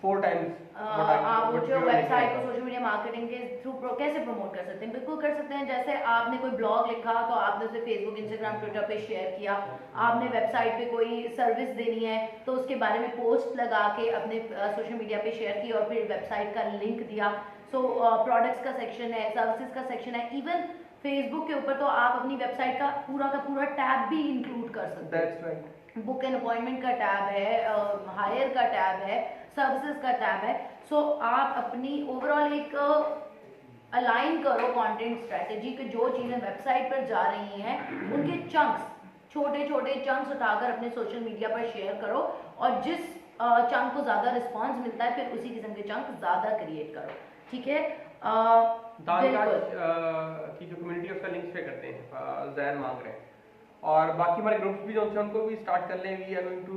4 times आप जो वेबसाइट को सोशल मीडिया मार्केटिंग के थ्रू कैसे प्रमोट कर सकते हैं? बिल्कुल कर सकते हैं। जैसे आपने कोई ब्लॉग लिखा तो आपने उसे फेसबुक, इंस्टाग्राम, ट्विटर पे शेयर किया। आपने वेबसाइट पे कोई सर्विस देनी है तो उसके बारे में पोस्ट लगा के अपने सोशल मीडिया पे शेयर की और फिर वेबसाइट का लिंक दिया। प्रोडक्ट्स का सेक्शन है, सर्विसेज का सेक्शन है, इवन फेसबुक के ऊपर तो आप अपनी वेबसाइट का पूरा टैब भी इंक्लूड कर सकते हैं। बुक एंड अपॉइंटमेंट का टैब है, हायर का टैब है, सर्विसेज का टैब है। आप अपनी ओवरऑल एक अलाइन करो कंटेंट स्ट्रेटेजी के जो चीज़ें वेबसाइट पर जा रही हैं उनके चंक्स, छोटे छोटे चंक्स उठाकर अपने सोशल मीडिया पर शेयर करो और जिस चंक को ज़्यादा रिस्पॉन्स मिलता है फिर उसी किस्म के चंक ज़्यादा क्रिएट करो। ठीक है। की जो कम्युनिटी है उसका लिंक पे करते हैं, जैन मांग रहे हैं, और बाकी हमारे ग्रुप्स भी जो हैं उनको भी स्टार्ट कर लें। We are going to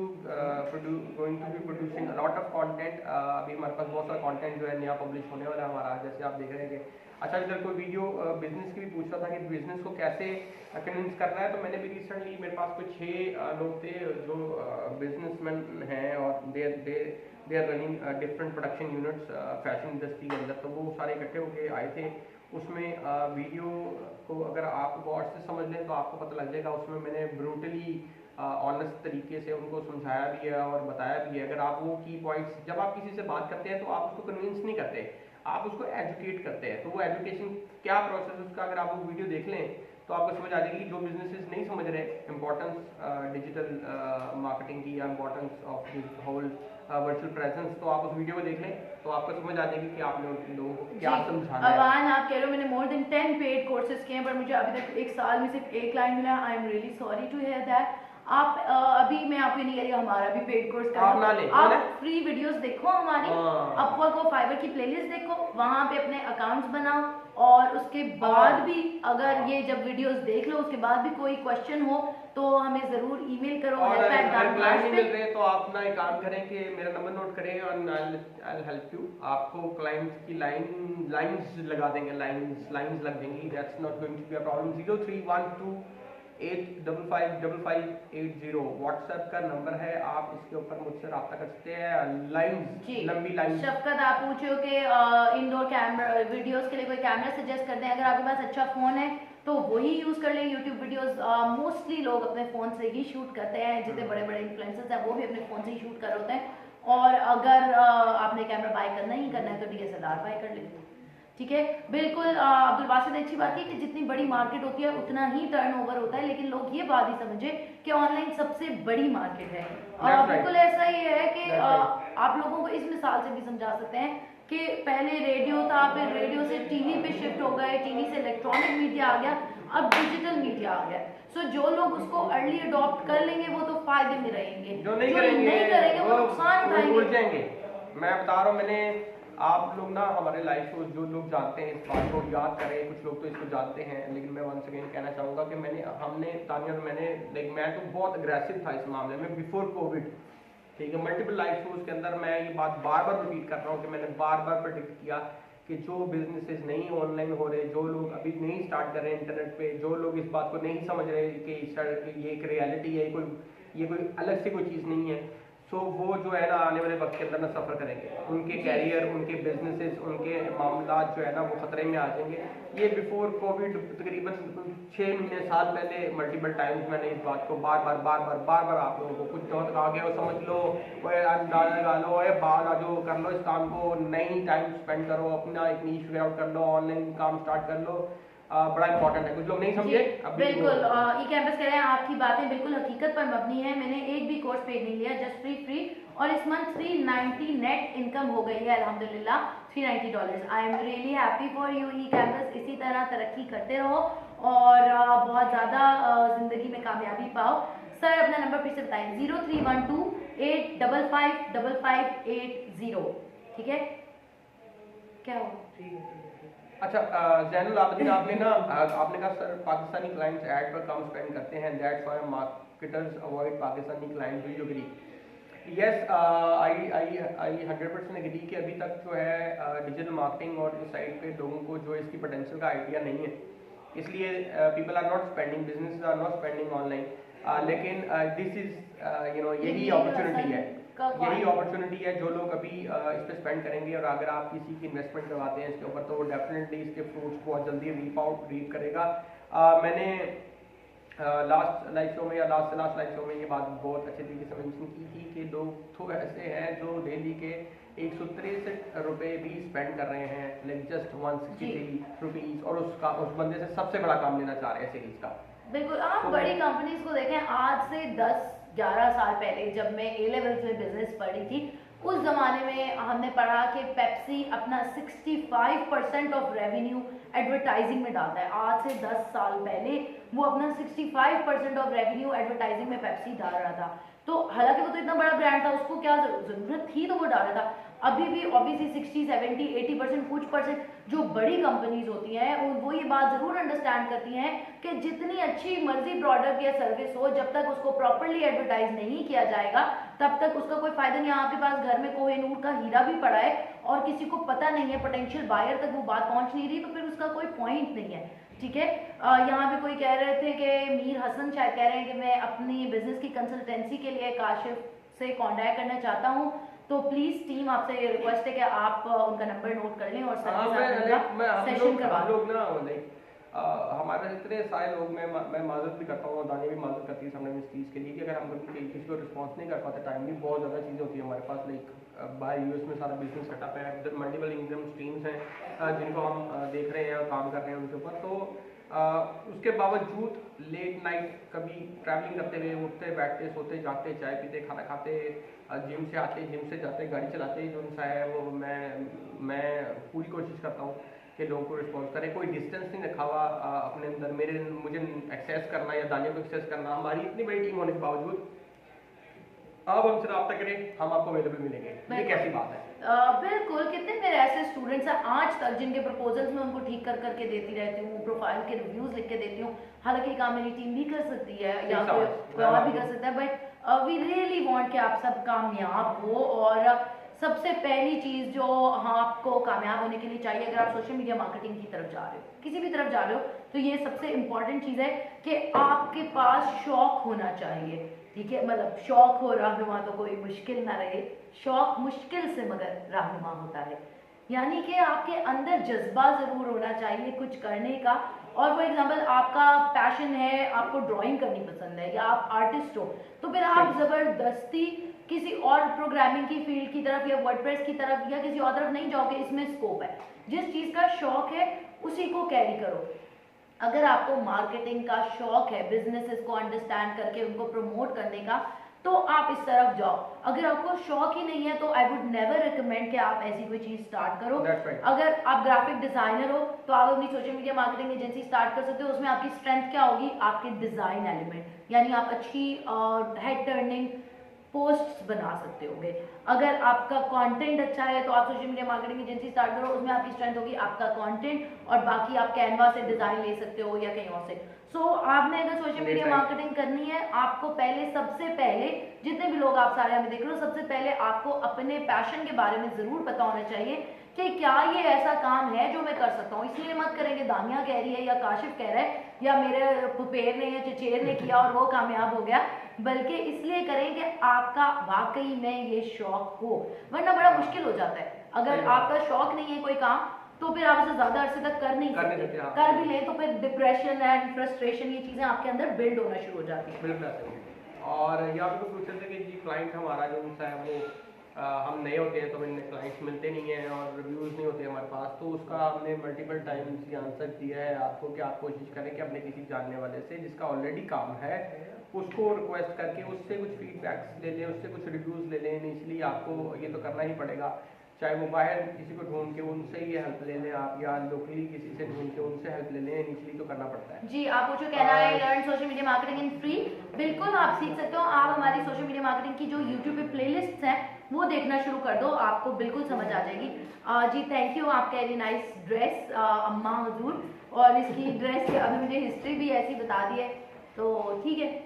be producing a lot of content. अभी हमारे पास बहुत सारा कंटेंट जो है नया पब्लिश होने वाला है हमारा। जैसे आप देख रहे हैं कि अच्छा, इधर कोई वीडियो बिजनेस की भी पूछ रहा था कि बिजनेस को कैसे कन्विंस कर रहा है, तो मैंने भी रिसेंटली, मेरे पास कुछ 6 लोग थे जो बिजनेसमैन हैं और they are running different production units fashion industry के अंदर, तो वो सारे इकट्ठे होके आए थे। उसमें वीडियो को अगर आप गौर से समझ लें तो आपको पता लग जाएगा, उसमें मैंने ब्रूटली ऑनेस्ट तरीके से उनको समझाया भी है और बताया भी है। अगर आप वो की पॉइंट्स, जब आप किसी से बात करते हैं तो आप उसको कन्विंस नहीं करते, आप उसको एजुकेट करते हैं। तो वो एजुकेशन क्या प्रोसेस है उसका, अगर आप वो वीडियो देख लें तो आपको समझ आ जाएगी कि जो बिजनेसेस नहीं समझ रहे इंपॉर्टेंस डिजिटल मार्केटिंग की या importance of this whole virtual presence, तो आप उस वीडियो को देख लें तो आपको समझ आ जाएगी कि आपने उन लोगों को क्या समझाना है। अवान, आप कह रहे हो मैंने मोर देन 10 पेड कोर्सेज किए हैं पर मुझे अभी तक 1 साल में सिर्फ 1 क्लाइंट मिला। I am really sorry to hear that. आप अभी मैं आपको नहीं कह रही हमारा भी पेड कोर्स आप ना लें, आप फ्री वीडियोस देखो हमारी, अपवर्क और फाइवर की प्लेलिस्ट देखो, वहां पे अपने अकाउंट्स बनाओ और उसके बाद भी अगर ये जब वीडियोस देख लो उसके बाद भी कोई क्वेश्चन हो तो हमें जरूर ईमेल करो। और अगर क्लाइंट नहीं मिल रहे तो आप ना एक काम करें कि मेरा नंबर नोट करें और आई हेल्प यू, आपको क्लाइंट्स की लाइंस लगा देंगे, लाइंस लग देंगी, that's not going to be a problem. 0312 8555580 WhatsApp का नंबर है, आप इसके ऊपर मुझसे रब्ता कर सकते हैं। लाइंस, लंबी लाइंस। शफकत, आप पूछे हो कि इंडोर कैमरा वीडियोस के लिए कोई कैमरा सजेस्ट कर दें। अगर आपके पास अच्छा फोन है तो वही यूज कर लें। यूट्यूब वीडियोस मोस्टली लोग अपने फोन से ही शूट करते हैं, जितने बड़े बड़े इन्फ्लुएंसर्स हैं वो भी अपने फोन से ही शूट कर रहे होते हैं। और अगर आपने कैमरा बाय करना ही करना है तो DSLR बाय कर लें, ठीक है। बिल्कुल अब्दुल बासित ने अच्छी बात की कि जितनी बड़ी मार्केट होती है उतना ही टर्नओवर होता है, लेकिन लोग ये बात ही समझे कि ऑनलाइन सबसे बड़ी मार्केट है। बिल्कुल ऐसा ही है कि आप लोगों को इस मिसाल से भी समझा सकते हैं कि पहले रेडियो था, फिर रेडियो से टीवी पे शिफ्ट हो गए, टीवी से इलेक्ट्रॉनिक मीडिया आ गया, अब डिजिटल मीडिया आ गया। सो जो लोग उसको अर्ली अडॉप्ट कर लेंगे वो तो फायदे में रहेंगे, जो नहीं करेंगे वो नुकसान उठाएंगे। मैं बता रहा हूँ, मैंने आप लोग ना हमारे लाइव शो जो लोग जानते हैं इस बात को याद करें, कुछ लोग तो इसको जानते हैं, लेकिन मैं वंस अगेन कहना चाहूँगा कि हमने तानिया और मैं तो बहुत अग्रेसिव था इस मामले में बिफोर कोविड, ठीक है। मल्टीपल लाइव शोज के अंदर मैं ये बात बार बार रिपीट कर रहा हूँ कि मैंने बार बार प्रेडिक्ट किया कि जो बिजनेसेस नहीं ऑनलाइन हो रहे, जो लोग अभी नहीं स्टार्ट कर रहे हैं इंटरनेट पे, जो लोग इस बात को नहीं समझ रहे कि ये एक रियलिटी है, ये कोई अलग से कोई चीज़ नहीं है, सो वो जो है ना आने वाले वक्त के अंदर ना सफ़र करेंगे, उनके कैरियर, उनके बिजनेसेस, उनके मामला जो है ना वो खतरे में आ जाएंगे। ये बिफोर कोविड तकरीबन 6 महीने साल पहले मल्टीपल टाइम्स मैंने इस बात को बार बार आप लोगों को कुछ बहुत आगे हो समझ लो, अंदाजा लगा लो, बाहर आ जाओ, कर लो इस काम को, नई टाइम स्पेंड करो, अपना एक नीश फिगर आउट कर लो, ऑनलाइन काम स्टार्ट कर लो, बड़ा इंपॉर्टेंट है। कुछ लोग नहीं समझे। बिल्कुल ई कैंपस कह रहे हैं आपकी बातें बिल्कुल हकीकत पर मबनी है। मैंने एक भी कोर्स पेड नहीं लिया, जस्ट फ्री और इस मंथ 390 नेट इनकम हो गई है अल्हम्दुलिल्लाह, $390। आई am really happy for you E campus. इसी तरह तरक्की करते रहो और बहुत ज़्यादा जिंदगी में कामयाबी पाओ। सर अपना नंबर फिर से बताएं, 0312 8555580, ठीक है। क्या हो अच्छा जैनुल आबदीन, आपने कहा सर पाकिस्तानी क्लाइंट्स ऐड पर कम स्पेंड करते हैं, that's why marketers avoid Pakistani clients, do you agree? Yes, I 100% agree कि अभी तक जो है डिजिटल मार्केटिंग और इस साइड पे लोगों को जो इसकी पोटेंशियल का आइडिया नहीं है, इसलिए people are not spending, businesses are not spending online. लेकिन दिस इज यही अपॉर्चुनिटी है जो लोग अभी इस पर स्पेंड करेंगे, और अगर आप किसी की इन्वेस्टमेंट करवाते हैं इसके ऊपर तो वो डेफिनेटली इसके फ्रूट्स बहुत जल्दी रीप करेगा। मैंने लास्ट लाइव शो में या लास्ट लाइव शो में ये बात बहुत अच्छे तरीके से मेंशन की थी कि लोग तो ऐसे हैं जो डेली के 163 रुपये भी स्पेंड कर रहे हैं, लाइक जस्ट 163 रुपीज़, और उस बंदे से सबसे बड़ा काम लेना चाह रहे हैं सीरीज का। बिल्कुल, आप बड़ी कंपनीज को देखें, आज से 10-11 साल पहले जब मैं A लेवल्स में बिजनेस पढ़ी थी, उस जमाने में हमने पढ़ा कि पेप्सी अपना 65% ऑफ रेवेन्यू एडवर्टाइजिंग में डालता है। आज से 10 साल पहले वो अपना 65% ऑफ रेवेन्यू एडवर्टाइजिंग में पेप्सी डाल रहा था। तो हालांकि वो तो इतना बड़ा ब्रांड था, उसको क्या जरूरत थी तो वो डाला था। अभी भी ऑब्वियसली 60, 70, 80%, कुछ परसेंट जो बड़ी कंपनीज होती हैं वो ये बात जरूर अंडरस्टैंड करती हैं कि जितनी अच्छी मर्जी प्रोडक्ट या सर्विस हो, जब तक उसको प्रॉपरली एडवर्टाइज नहीं किया जाएगा तब तक उसका कोई फायदा नहीं है। आपके पास घर में कोहिनूर का हीरा भी पड़ा है और किसी को पता नहीं है, पोटेंशियल बायर तक वो बात पहुंच नहीं रही, तो फिर उसका कोई पॉइंट नहीं है। ठीक है, यहाँ पे कोई कह रहे थे कि मीर हसन शायद कह रहे हैं कि मैं अपनी बिजनेस की कंसल्टेंसी के लिए काशिफ से कांटेक्ट करना चाहता हूँ, तो प्लीज टीम आपसे ये रिक्वेस्ट है कि आप उनका नंबर नोट कर लें और सेशन करवा लोग ना हमारे इतने सारे लोग, मैं माजरत भी करता हूँ और दानिया भी माजरत करती है सामने इस चीज़ के लिए कि अगर हम कभी किसी को रिस्पॉन्स नहीं कर पाते, टाइम भी बहुत ज़्यादा चीज़ें होती है हमारे पास, लाइक बाहर यूएस में सारा बिजनेस सेटअप है, मल्टीपल इनकम स्ट्रीम्स हैं जिनको हम देख रहे हैं और काम कर रहे हैं उनके ऊपर। तो उसके बावजूद लेट नाइट कभी ट्रैवलिंग करते हुए उठते बैठते सोते जागते चाय पीते खाना खाते जिम से आते जिम से जाते गाड़ी चलाते जो सा है वो मैं पूरी कोशिश करता हूँ कि लोगों को रिस्पॉन्स करें। कोई डिस्टेंस नहीं रखा हुआ अपने अंदर, मुझे एक्सेस करना या दानिया को एक्सेस करना। हमारी इतनी बड़ी टीम होने के बावजूद आप हमसे रब्ता करें, हम आपको अवेलेबल मिलेंगे। ये कैसी बात है? बिल्कुल, कितने मेरे ऐसे स्टूडेंट्स हैं आज तक जिनके प्रपोजल्स में उनको ठीक कर करके देती रहती हूँ, प्रोफाइल के रिव्यूज लिख के देती हूँ। हालांकि काम मेरी टीम भी कर सकती है या कोई और भी कर सकता है, बट वी रियली वांट कि आप सब कामयाब हो। और सबसे पहली चीज जो आपको कामयाब होने के लिए चाहिए, अगर आप सोशल मीडिया मार्केटिंग की तरफ जा रहे हो, किसी भी तरफ जा रहे हो, तो ये सबसे इंपॉर्टेंट चीज है कि आपके पास शौक होना चाहिए। ठीक है, मतलब शौक हो रहनुमा तो कोई मुश्किल ना रहे, शौक मुश्किल से मगर रहनुमा होता है। यानी कि आपके अंदर जज्बा जरूर होना चाहिए कुछ करने का। और फॉर एग्जाम्पल आपका पैशन है, आपको ड्राइंग करनी पसंद है या आप आर्टिस्ट हो, तो फिर आप जबरदस्ती किसी और प्रोग्रामिंग की फील्ड की तरफ या वर्डप्रेस की तरफ या किसी और तरफ नहीं जाओगे। इसमें स्कोप है, जिस चीज का शौक है उसी को कैरी करो। अगर आपको मार्केटिंग का शौक है, बिजनेसेस को अंडरस्टैंड करके उनको प्रमोट करने का, तो आप इस तरफ जाओ। अगर आपको शौक ही नहीं है तो आई वुड नेवर रिकमेंड कि आप ऐसी कोई चीज स्टार्ट करो। right. अगर आप ग्राफिक डिजाइनर हो तो आप अपनी social media marketing agency start कर सकते हो। उसमें आपकी स्ट्रेंथ क्या होगी? आपके डिजाइन एलिमेंट, यानी आप अच्छी हेड टर्निंग पोस्ट्स बना सकते होगे। अगर आपका कंटेंट अच्छा है तो आप social media marketing agency start करो, उसमें आपकी स्ट्रेंथ होगी आपका कंटेंट, और बाकी आप कैनवा से डिजाइन ले सकते हो या कहीं और से। आपने अगर सोशल मीडिया मार्केटिंग करनी है, आपको पहले सबसे पहले, जितने भी लोग आप सारे हमें देख रहे हो, सबसे पहले आपको अपने पैशन के बारे में जरूर पता होना चाहिए कि क्या ये ऐसा काम है जो मैं कर सकता हूँ। इसलिए मत करेंगे दानिया कह रही है या काशिफ कह रहा है या मेरे फुफेर ने या चचेर ने किया और वो कामयाब हो गया, बल्कि इसलिए करें कि आपका वाकई में ये शौक हो, वरना बड़ा मुश्किल हो जाता है। अगर आपका शौक नहीं है कोई काम तो फिर आप उसे ज्यादा अरसे तक कर नहीं सकते, कर भी लें तो फिर डिप्रेशन एंड फ्रस्ट्रेशन ये चीजें आपके अंदर बिल्ड होना शुरू हो जाती है। बिल्कुल। और यहाँ पे पूछ रहे थे कि जी क्लाइंट हमारा जो है वो हम नए होते हैं तो हमें क्लाइंट्स मिलते नहीं हैं और रिव्यूज़ नहीं होते हमारे पास, तो उसका हमने मल्टीपल टाइम्स ये आंसर दिया है आपको कि आप कोशिश करें कि अपने किसी जानने वाले से जिसका ऑलरेडी काम है उसको रिक्वेस्ट करके उससे कुछ फीडबैक्स ले लें, उससे कुछ रिव्यूज़ ले लें। इसलिए आपको ये तो करना ही पड़ेगा, चाहे वो बाहर किसी को ढूंढ के उनसे ही हेल्प ले लें आप, या लोकली किसी से ढूंढ के उनसे हेल्प ले लें, इनिशियली तो करना पड़ता है। जी, आपको जो कहना है learn social media marketing in free, बिल्कुल आप सीख सकते हो। आप हमारी सोशल मीडिया मार्केटिंग की जो यूट्यूब पे प्लेलिस्ट्स हैं वो देखना शुरू कर दो, आपको बिल्कुल समझ आ जाएगी। जी थैंक यू, आपका वेरी नाइस ड्रेस अम्मा हजूर, और इसकी ड्रेस की अभी मुझे हिस्ट्री भी ऐसी बता दी है, तो ठीक है।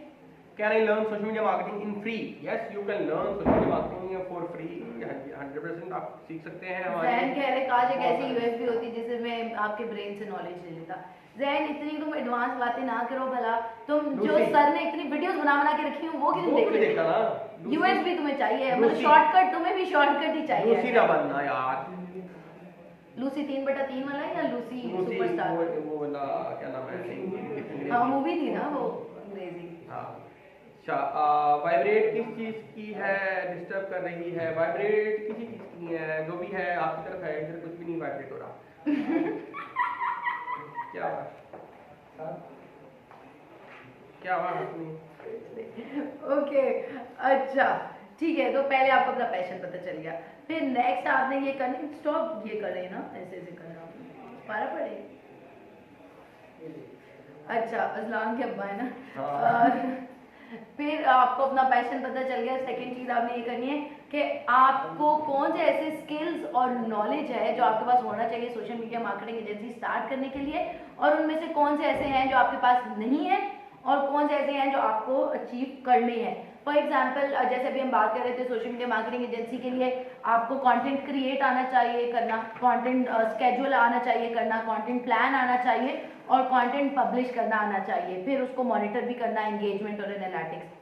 Can I learn social media marketing in free? Yes, you can learn social media marketing for free. 100% आप सीख सकते हैं हमारे। जैन कह रहे काश एक ऐसी यूएसबी होती जिसे मैं आपके ब्रेन से नॉलेज ले लेता। जैन इतनी तुम एडवांस बातें ना करो भला, तुम जो सर ने इतनी वीडियोस बना के रखी हूँ वो क्यों देख रहे हो? यूएसबी तुम्हें चाहिए, मतलब शॉर्टकट, तुम्हें भी शॉर्टकट ही चाहिए। लूसी ना बनना यार। लूसी 3/3 वाला है या लूसी सुपरस्टार? वो वाला क्या नाम है? हाँ मूवी थी ना वो अंग्रेजी। हाँ अच्छा, वाइब्रेट किस चीज़ की है डिस्टर्ब कर रही है? वाइब्रेट किसी चीज़ की नहीं है, जो भी है आपकी तरफ है, इधर कुछ भी नहीं वाइब्रेट हो रहा। क्या हुआ? क्या हुआ? ओके अच्छा ठीक है, तो पहले आपको अपना पैशन पता चल गया, फिर नेक्स्ट आपने ये करने स्टॉप ये कर रहे ना, ऐसे ऐसे करना पारा पड़े। अच्छा अजलान के अब्बा है ना। फिर आपको अपना पैशन पता चल गया। सेकंड चीज आपने ये करनी है कि आपको कौन से ऐसे स्किल्स और नॉलेज है जो आपके पास होना चाहिए social media marketing agency start करने के लिए, और उनमें से कौन से ऐसे हैं जो आपके पास नहीं है और कौन से ऐसे हैं जो आपको अचीव करने हैं। फॉर एग्जाम्पल जैसे अभी हम बात कर रहे थे सोशल मीडिया मार्केटिंग एजेंसी के लिए आपको कंटेंट क्रिएट आना चाहिए करना, कंटेंट स्केड्यूल आना चाहिए करना, कंटेंट प्लान आना चाहिए और कंटेंट पब्लिश करना आना चाहिए, फिर उसको मॉनिटर भी करना, एंगेजमेंट और एनालिटिक्स।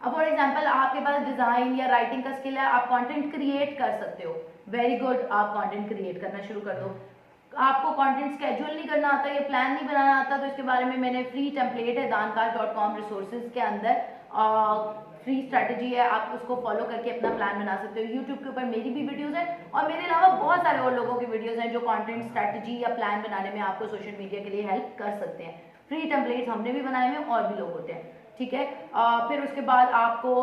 अब फॉर एग्जाम्पल आपके पास डिजाइन या राइटिंग का स्किल है, आप कंटेंट क्रिएट कर सकते हो, वेरी गुड, आप कंटेंट क्रिएट करना शुरू कर दो। आपको कंटेंट स्केड्यूल नहीं करना आता या प्लान नहीं बनाना आता तो इसके बारे में मैंने फ्री टेम्पलेट है dankar.com रिसोर्सेज के अंदर, फ्री स्ट्रैटेजी है, आप उसको फॉलो करके अपना प्लान बना सकते हो। यूट्यूब के ऊपर मेरी भी वीडियोस हैं और मेरे अलावा बहुत सारे और लोगों की वीडियोस हैं जो कंटेंट स्ट्रैटेजी या प्लान बनाने में आपको सोशल मीडिया के लिए हेल्प कर सकते हैं। फ्री टेम्पलेट्स हमने भी बनाए हुए हैं और भी लोग होते हैं, ठीक है। फिर उसके बाद आपको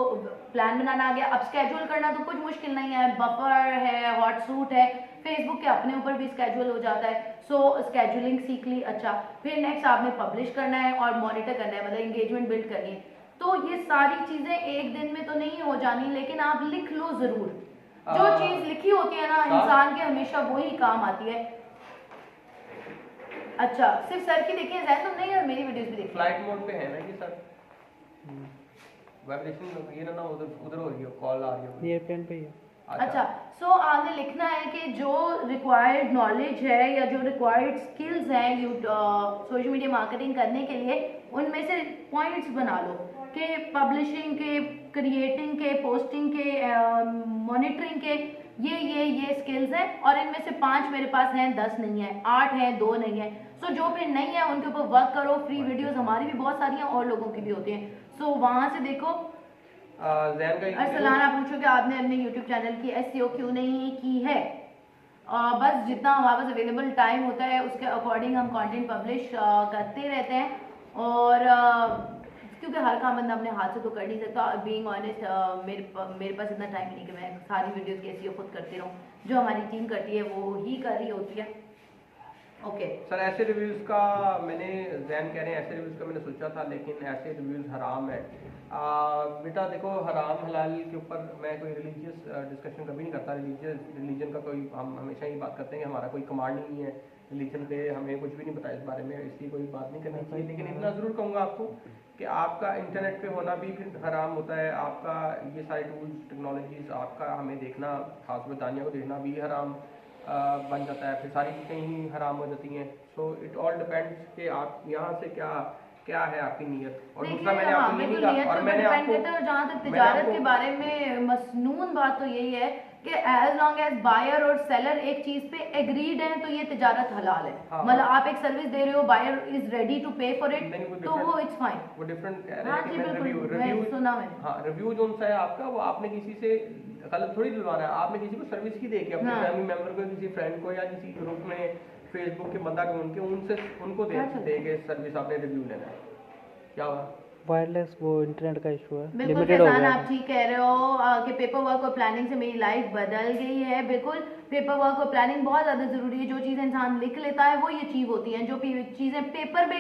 प्लान बनाना आ गया। अब स्केड्यूल करना तो कुछ मुश्किल नहीं है, बफर है, व्हाट्सूट है, फेसबुक के अपने ऊपर भी स्केड्यूल हो जाता है, सो स्केड्यूलिंग सीख ली। अच्छा, फिर नेक्स्ट आपने पब्लिश करना है और मॉनिटर करना है, मतलब एंगेजमेंट बिल्ड करनी है। तो ये सारी चीजें एक दिन में तो नहीं हो जानी, लेकिन आप लिख लो जरूर। जो चीज लिखी होती है ना इंसान के हमेशा वही काम आती है। अच्छा, सिर्फ सर की देखिए जैन तुम नहीं और मेरी वीडियोस भी देखिए। फ्लाइट मोड पे है ना कि सर वाइब्रेशन ये ना उधर उधर हो रही हो, कॉल आ रही हो, एयरप्लेन पे ही है। अच्छा, सो आपने लिखना है कि जो रिक्वायर्ड नॉलेज है या जो रिक्वायर्ड स्किल्स हैं सोशल मीडिया मार्केटिंग करने के लिए, उनमें से पॉइंट्स बना लो कि पब्लिशिंग के, क्रिएटिंग के, पोस्टिंग के, मॉनिटरिंग के, ये स्किल्स हैं और इनमें से 5 मेरे पास हैं, 10 नहीं है, 8 हैं, 2 नहीं है। सो जो फिर नहीं है उनके ऊपर वर्क करो। फ्री वीडियोस हमारी भी बहुत सारी हैं और लोगों की भी होती हैं, सो वहां से देखो। अरसलाना पूछो कि आपने अपने YouTube चैनल की SEO क्यों नहीं की है। बस जितना हमारे पास अवेलेबल टाइम होता है उसके अकॉर्डिंग हम कंटेंट पब्लिश करते रहते हैं, और क्योंकि हर काम बंदा अपने हाथ से तो कर नहीं सकता। बीइंग ऑनेस्ट, मेरे पास इतना टाइम नहीं कि मैं सारी वीडियोस की SEO खुद करती रहूँ, जो हमारी टीम करती है वो ही कर रही होती है। ओके सर, ऐसे रिव्यूज का मैंने जैन कह रहे हैं, ऐसे रिव्यूज का मैंने सोचा था, लेकिन ऐसे रिव्यूज हराम है। बेटा देखो, हराम हलाल के ऊपर मैं कोई रिलीजियस डिस्कशन कभी नहीं करता। रिलीजन का कोई, हम हमेशा ही बात करते हैं कि हमारा कोई कमांड नहीं है रिलीजन पे, हमें कुछ भी नहीं पता इस बारे में, इसकी कोई बात नहीं करनी चाहिए। लेकिन इतना ज़रूर कहूँगा आपको कि आपका इंटरनेट पे होना भी फिर हराम होता है, आपका ये सारे टूल्स टेक्नोलॉजीज आपका हमें देखना, खास में दानिया को देखना भी हराम बन जाता है, फिर सारी चीज़ें ही हराम हो जाती हैं। सो इट ऑल डिपेंड्स कि आप यहाँ से क्या है आपकी नीयत। और दूसरा मैंने आपको ये नहीं कहा, और मैंने आपको जहाँ तक तिजारत के बारे में मसनून बात तो यही है कि एज लॉन्ग एज बायर और सेलर एक चीज पे एग्रीड हैं तो ये तिजारत हलाल है। मतलब आप एक सर्विस दे रहे हो, बायर इज रेडी टू पे फॉर इट, तो वो इट्स फाइन। वो डिफरेंट हाँ जी बिल्कुल, सुना मैंने। हाँ, रिव्यू जो है आपका, वो आपने किसी से गलत थोड़ी दिलवाना है, आपने किसी को सर्विस की दे के अपने फैमिली मेंबर को, किसी फ्रेंड को या किसी ग्रुप में फेसबुक के बंदा को उनको दे के सर्विस आपने रिव्यू लेना है। क्या हुआ? वायरलेस वो इंटरनेट का इशू है, बिल्कुल लिमिटेड हो फैजान, गया आप ठीक कह रहे हो कि पेपर वर्क और प्लानिंग से मेरी लाइफ बदल गई है। बिल्कुल, पेपर वर्क और प्लानिंग बहुत ज़्यादा ज़रूरी है। जो चीज़ें इंसान लिख लेता है वो ही अचीव होती हैं, जो चीज़ें पेपर पे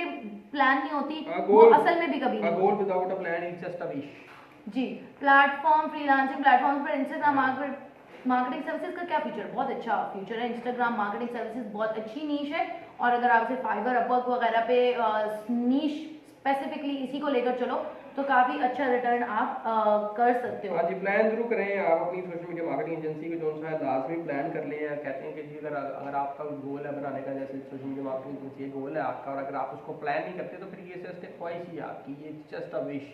प्लान नहीं होती वो असल में भी कभी नहीं। Goal without a plan is just a wish. जी, प्लेटफॉर्म, फ्रीलांसिंग प्लेटफॉर्म पर इंस्टाग्राम मार्केटिंग सर्विसेज का क्या फीचर, बहुत अच्छा फीचर है। इंस्टाग्राम मार्केटिंग सर्विसेज बहुत अच्छी नीश है, और अगर आप सिर्फ फाइवर, अपवर्क वगैरह पे नीश स्पेसिफिकली इसी को लेकर चलो तो काफी अच्छा रिटर्न आप कर सकते हो। हाँ जी, प्लान जरूर करें आप अपनी सोशल मीडिया मार्केटिंग एजेंसी को, जो सा है लाजमी प्लान कर लें। कहते हैं कि जी अगर आपका गोल है बनाने का, जैसे सोशल मीडिया मार्केटिंग एजेंसी गोल है आपका, और अगर आप उसको प्लान नहीं करते तो फिर ये जस्ट एक ख्वाहिश ही है आपकी, ये जस्ट अ विश,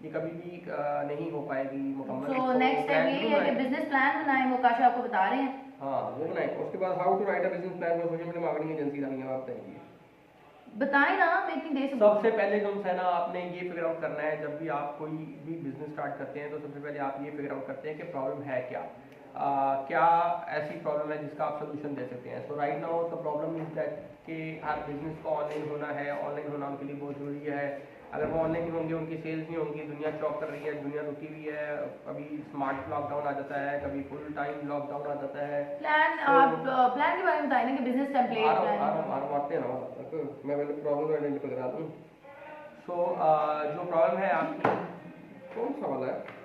ये कभी भी नहीं हो पाएगी मुकम्मल। तो नेक्स्ट स्टेप यही है कि बिजनेस प्लान बनाएं, वो काशा आपको बता रहे हैं। हाँ, वो बनाएं। उसके बाद how to write a business plan for social media marketing agency Dania, आप बताइए। बताएं ना, मैं इतनी देर से सबसे पहले जो है ना, आपने ये फिगर आउट करना है, जब भी आप कोई भी बिजनेस स्टार्ट करते हैं तो सबसे पहले आप ये फिगर आउट करते हैं कि प्रॉब्लम है क्या, क्या ऐसी प्रॉब्लम है जिसका आप सोल्यूशन दे सकते हैं। So right now the problem is that कि हर बिजनेस को ऑनलाइन होना है, ऑनलाइन होना उनके लिए बहुत ज़रूरी है। अगर वो ऑनलाइन नहीं होंगे, उनकी सेल्स नहीं होंगी, दुनिया चौक कर रही है, दुनिया रुकी हुई है, कभी स्मार्ट लॉकडाउन आ जाता है, कभी फुल टाइम लॉकडाउन आ जाता है। प्लान, आप प्लान के बारे में बताएं ना कि बिजनेस टेम्पलेट आते हैं ना, मैं पहले प्रॉब्लम आइडेंटिफाई करा दूँ। सो जो प्रॉब्लम है आपकी, कौन सा वाला है,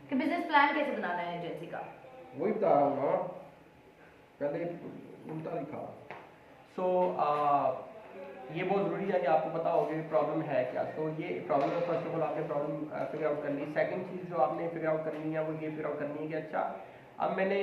कि बिजनेस प्लान कैसे बनाना है एजेंसी का। वही बता रहा हूँ ना, पहले उल्टा लिखा। सो ये बहुत ज़रूरी है कि आपको पता हो कि प्रॉब्लम है क्या। तो ये प्रॉब्लम है, फर्स्ट ऑफ ऑल आपने प्रॉब्लम फिगर आउट कर ली। सेकंड चीज़ जो आपने फिगर आउट करनी है वो ये फिगर आउट करनी है कि अच्छा अब मैंने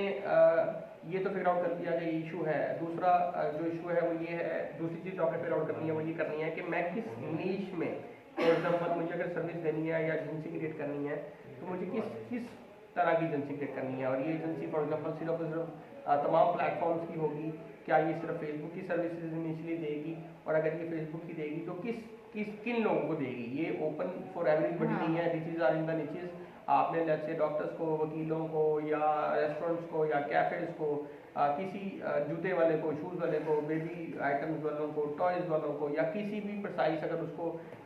ये तो फिगर आउट कर दिया कि इशू है। दूसरा जो इशू है वो ये है, दूसरी चीज़ जो आपने फिगर आउट करनी है वो ये करनी है कि मैं किस नीश में, फॉर एग्जाम्पल मुझे अगर सर्विस देनी है या एजेंसी क्रिएट करनी है तो मुझे किस तरह की एजेंसी क्रिएट करनी है। और ये एजेंसी फॉर एग्जाम्पल सिर्फ तमाम प्लेटफॉर्म्स की होगी, क्या ये सिर्फ फेसबुक की सर्विसेज इनिशियली देगी, और अगर ये फेसबुक की देगी तो किन लोगों को देगी। ये ओपन फॉर एवरीबॉडी नहीं है, निचेज आर इन द निचेज। आपने लेट्स से डॉक्टर्स को, वकीलों को, या रेस्टोरेंट्स को, या कैफेज को, किसी जूते वाले को, शूज़ वाले को, बेबी आइटम्स वालों को, टॉयज़ वालों को, या किसी भी प्रिसाइज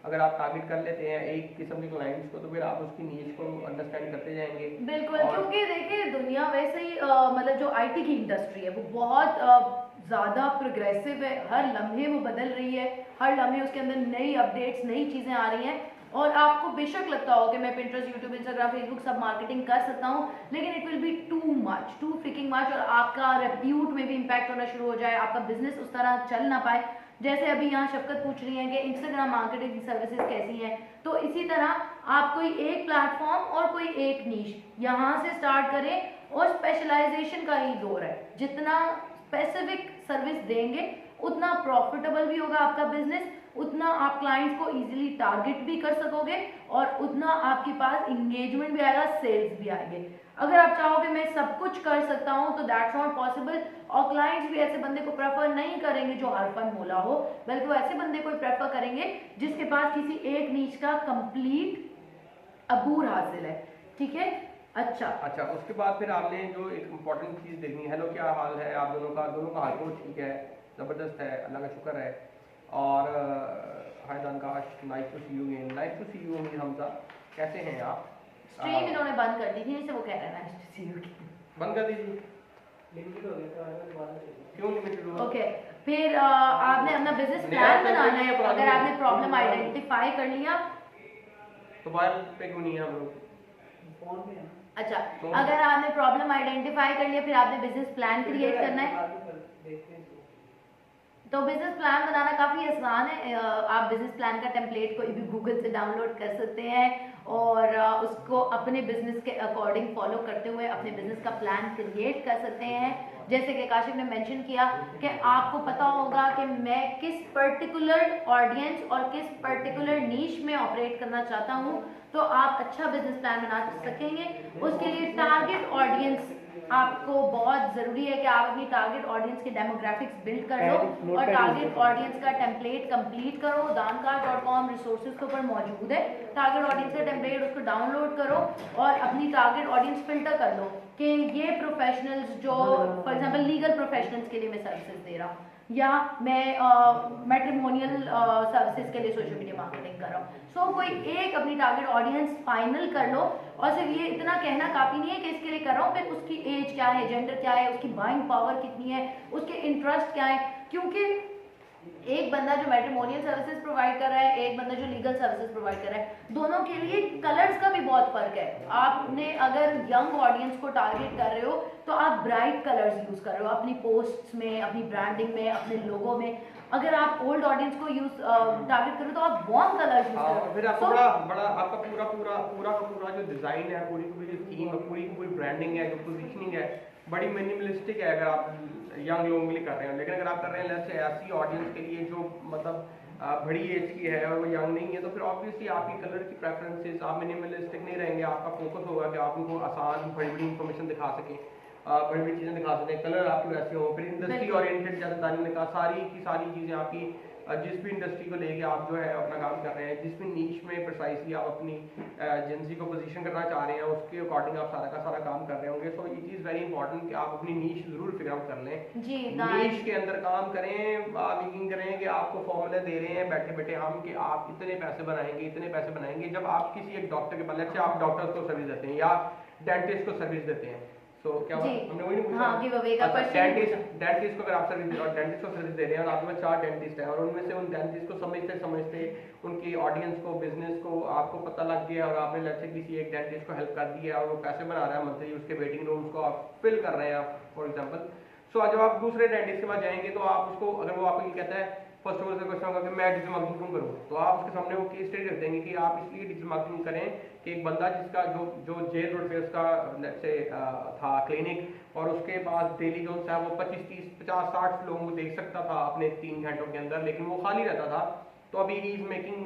अगर आप टारगेट कर लेते हैं एक किस्म के क्लाइंट्स को, तो फिर आप उसकी नीश को अंडरस्टैंड करते जाएंगे। बिल्कुल, क्योंकि देखिए दुनिया वैसे ही मतलब जो आईटी की इंडस्ट्री है वो बहुत ज़्यादा प्रोग्रेसिव है, हर लम्हे वो बदल रही है, हर लम्हे उसके अंदर नई अपडेट्स, नई चीज़ें आ रही हैं। और आपको बेशक लगता हो कि मैं पिंटरेस्ट, यूट्यूब, इंस्टाग्राम, फेसबुक सब मार्केटिंग कर सकता हूँ, लेकिन it will be too much, too freaking much, और आपका रेप्यूट में भी इम्पैक्ट होना शुरू हो जाए, आपका बिजनेस उस तरह चल ना पाए। जैसे अभी यहाँ शफकत पूछ रही है कि इंस्टाग्राम मार्केटिंग सर्विसेज कैसी हैं, तो इसी तरह आप कोई एक प्लेटफॉर्म और कोई एक नीश यहाँ से स्टार्ट करें, और स्पेशलाइजेशन का ही दौर है। जितना स्पेसिफिक सर्विस देंगे उतना प्रॉफिटेबल भी होगा आपका बिजनेस, उतना आप क्लाइंट्स को इजीली टारगेट भी कर सकोगे, और उतना आपके पास इंगेजमेंट भी आएगा, सेल्स भी आएंगे। अगर आप चाहो कि मैं सब कुछ कर सकता हूं तो दैट्स नॉट पॉसिबल, और क्लाइंट्स भी ऐसे बंदे को प्रेफर नहीं करेंगे जो हर फन मोला हो, बल्कि वो ऐसे बंदे को प्रेफर करेंगे जिसके पास किसी एक नीच का कंप्लीट अबूर हासिल है। ठीक है, अच्छा, उसके बाद फिर आपने जो एक इम्पॉर्टेंट चीज़ देखनी है, हेलो क्या हाल है आप दोनों का हाल तो ठीक है, ज़बरदस्त है, अल्लाह का शुक्र है। और हाय दानकाश, nice to see you again, nice to see you Amir Hamza, कैसे हैं आप? स्ट्रीम इन्होंने बंद कर दी थी, इससे वो कह रहे हैं नाइस टू सी यू, बंद कर दीजिए। लिमिटेड हो गया था, क्यों लिमिटेड हुआ? ओके, फिर आपने अपना बिजनेस प्लान बनाना है। अगर आपने प्रॉब्लम आइडेंटिफाई कर लिया तो मोबाइल पे क्यों नहीं है हम लोग? फोन पे है। अच्छा, अगर आपने प्रॉब्लम आइडेंटिफाई कर लिया, फिर आपने बिजनेस प्लान क्रिएट करना है। तो बिजनेस प्लान बनाना काफ़ी आसान है। आप बिजनेस प्लान का टेम्पलेट कोई भी गूगल से डाउनलोड कर सकते हैं, और उसको अपने बिजनेस के अकॉर्डिंग फॉलो करते हुए अपने बिजनेस का प्लान क्रिएट कर सकते हैं। जैसे कि काशिफ ने मेंशन किया कि आपको पता होगा कि मैं किस पर्टिकुलर ऑडियंस और किस पर्टिकुलर नीश में ऑपरेट करना चाहता हूँ, तो आप अच्छा बिजनेस प्लान बना सकेंगे। उसके लिए टारगेट ऑडियंस आपको बहुत ज़रूरी है कि आप अपनी टारगेट ऑडियंस के डेमोग्राफिक्स बिल्ड कर लो, और टारगेट ऑडियंस का टेम्पलेट कंप्लीट करो। dankar.com रिसोर्सेज के ऊपर मौजूद है टारगेट ऑडियंस का टेम्पलेट, उसको डाउनलोड करो और अपनी टारगेट ऑडियंस फिल्टर कर लो कि ये प्रोफेशनल्स जो फॉर एग्जांपल लीगल प्रोफेशनल्स के लिए मैं सर्विसेज दे रहा हूँ, या मैं मैट्रिमोनियल सर्विसेज के लिए सोशल मीडिया मार्केटिंग कर रहा हूँ। सो कोई एक अपनी टारगेट ऑडियंस फाइनल कर लो, और सिर्फ ये इतना कहना काफ़ी नहीं है कि इसके लिए कर रहा हूँ, फिर उसकी एज क्या है, जेंडर क्या है, उसकी बाइंग पावर कितनी है, उसके इंटरेस्ट क्या है। क्योंकि एक बंदा जो मैट्रिमोनियल सर्विसेज प्रोवाइड कर रहा है, एक बंदा जो लीगल सर्विसेज प्रोवाइड कर रहा है, दोनों के लिए कलर्स का भी बहुत फर्क है। आपने अगर यंग ऑडियंस को टारगेट कर रहे हो तो आप ब्राइट कलर्स यूज कर रहे हो अपनी पोस्ट्स में, अपनी ब्रांडिंग में, अपने लोगो में। अगर आप ओल्ड ऑडियंस को यूज टारगेट करो तो आप वार्म कलर्स यूज करो। फिर आपको बड़ा आपका पूरा जो डिजाइन है, पूरी जो थीम है, पूरी ब्रांडिंग है, जो पोजीशनिंग है, बड़ी मिनिमलिस्टिक है अगर आप यंग लोगों के लिए कर रहे हो। लेकिन अगर आप कर रहे हैं जैसे ऐसी ऑडियंस के लिए जो मतलब बड़ी एज की है और वो यंग नहीं है, तो फिर ऑब्वियसली आपकी कलर की प्रेफरेंसेस, आप मिनिमलिस्टिक नहीं रहेंगे। आपका फोकस होगा कि आप उनको आसान बड़ी इंफॉर्मेशन दिखा सकें, बड़ी चीज़ें दिखा सकें, कलर आपके वैसे हो। फिर इंडस्ट्री ओरिएंटेड, जैसे तानी ने कहा, सारी की सारी चीज़ें आपकी जिस भी इंडस्ट्री को लेके आप जो है अपना काम कर रहे हैं, जिस भी नीश में प्रिसाइसली आप अपनी एजेंसी को पोजीशन करना चाह रहे हैं, उसके अकॉर्डिंग आप सारा का सारा काम कर रहे होंगे। So it is very important कि आप अपनी नीश जरूर फिगर आउट कर लें, नीश के अंदर काम करें। आप यकीन करें कि आपको फॉर्मूले दे रहे हैं बैठे बैठे हम कि आप इतने पैसे बनाएंगे, इतने पैसे बनाएंगे। जब आप किसी एक डॉक्टर के पास, जैसे आप डॉक्टर्स को सर्विस देते हैं या डेंटिस्ट को सर्विस देते हैं, सो क्या हुआ? जी। हमने वही नहीं पूछा। हाँ, giveaway का अच्छा, question डेंटिस्ट को अगर आप सर्विस और डेंटिस्ट को सर्विस दे रहे हैं और आपके पास 4 डेंटिस्ट हैं और उनमें से उन डेंटिस्ट को समझते समझते उनकी ऑडियंस को, बिजनेस को आपको पता लग गया और आपने लेट्स से किसी एक डेंटिस्ट को हेल्प कर दी है और वो पैसे बना रहा है मंथली, उसके वेटिंग रूम्स को आप फिल कर रहे हैं आप फॉर एग्जांपल। सो जब आप दूसरे डेंटिस्ट के पास जाएंगे तो आप उसको, अगर वो आपको ये कहता है, फर्स्ट ऑफ ऑल क्वेश्चन होगा कि मैं डिजिटल मार्केटिंग क्यों करूं, तो आप उसके सामने वो केस स्टडी रख देंगे कि आप इसलिए डिजिटल मार्केटिंग करें कि एक बंदा जिसका जो जेल रोड पे उसका लेट्स से था क्लिनिक और उसके पास डेली जो है वो 25 30 50 60 लोगों को देख सकता था अपने 3 घंटों के अंदर, लेकिन वो खाली रहता था। तो अभी he is making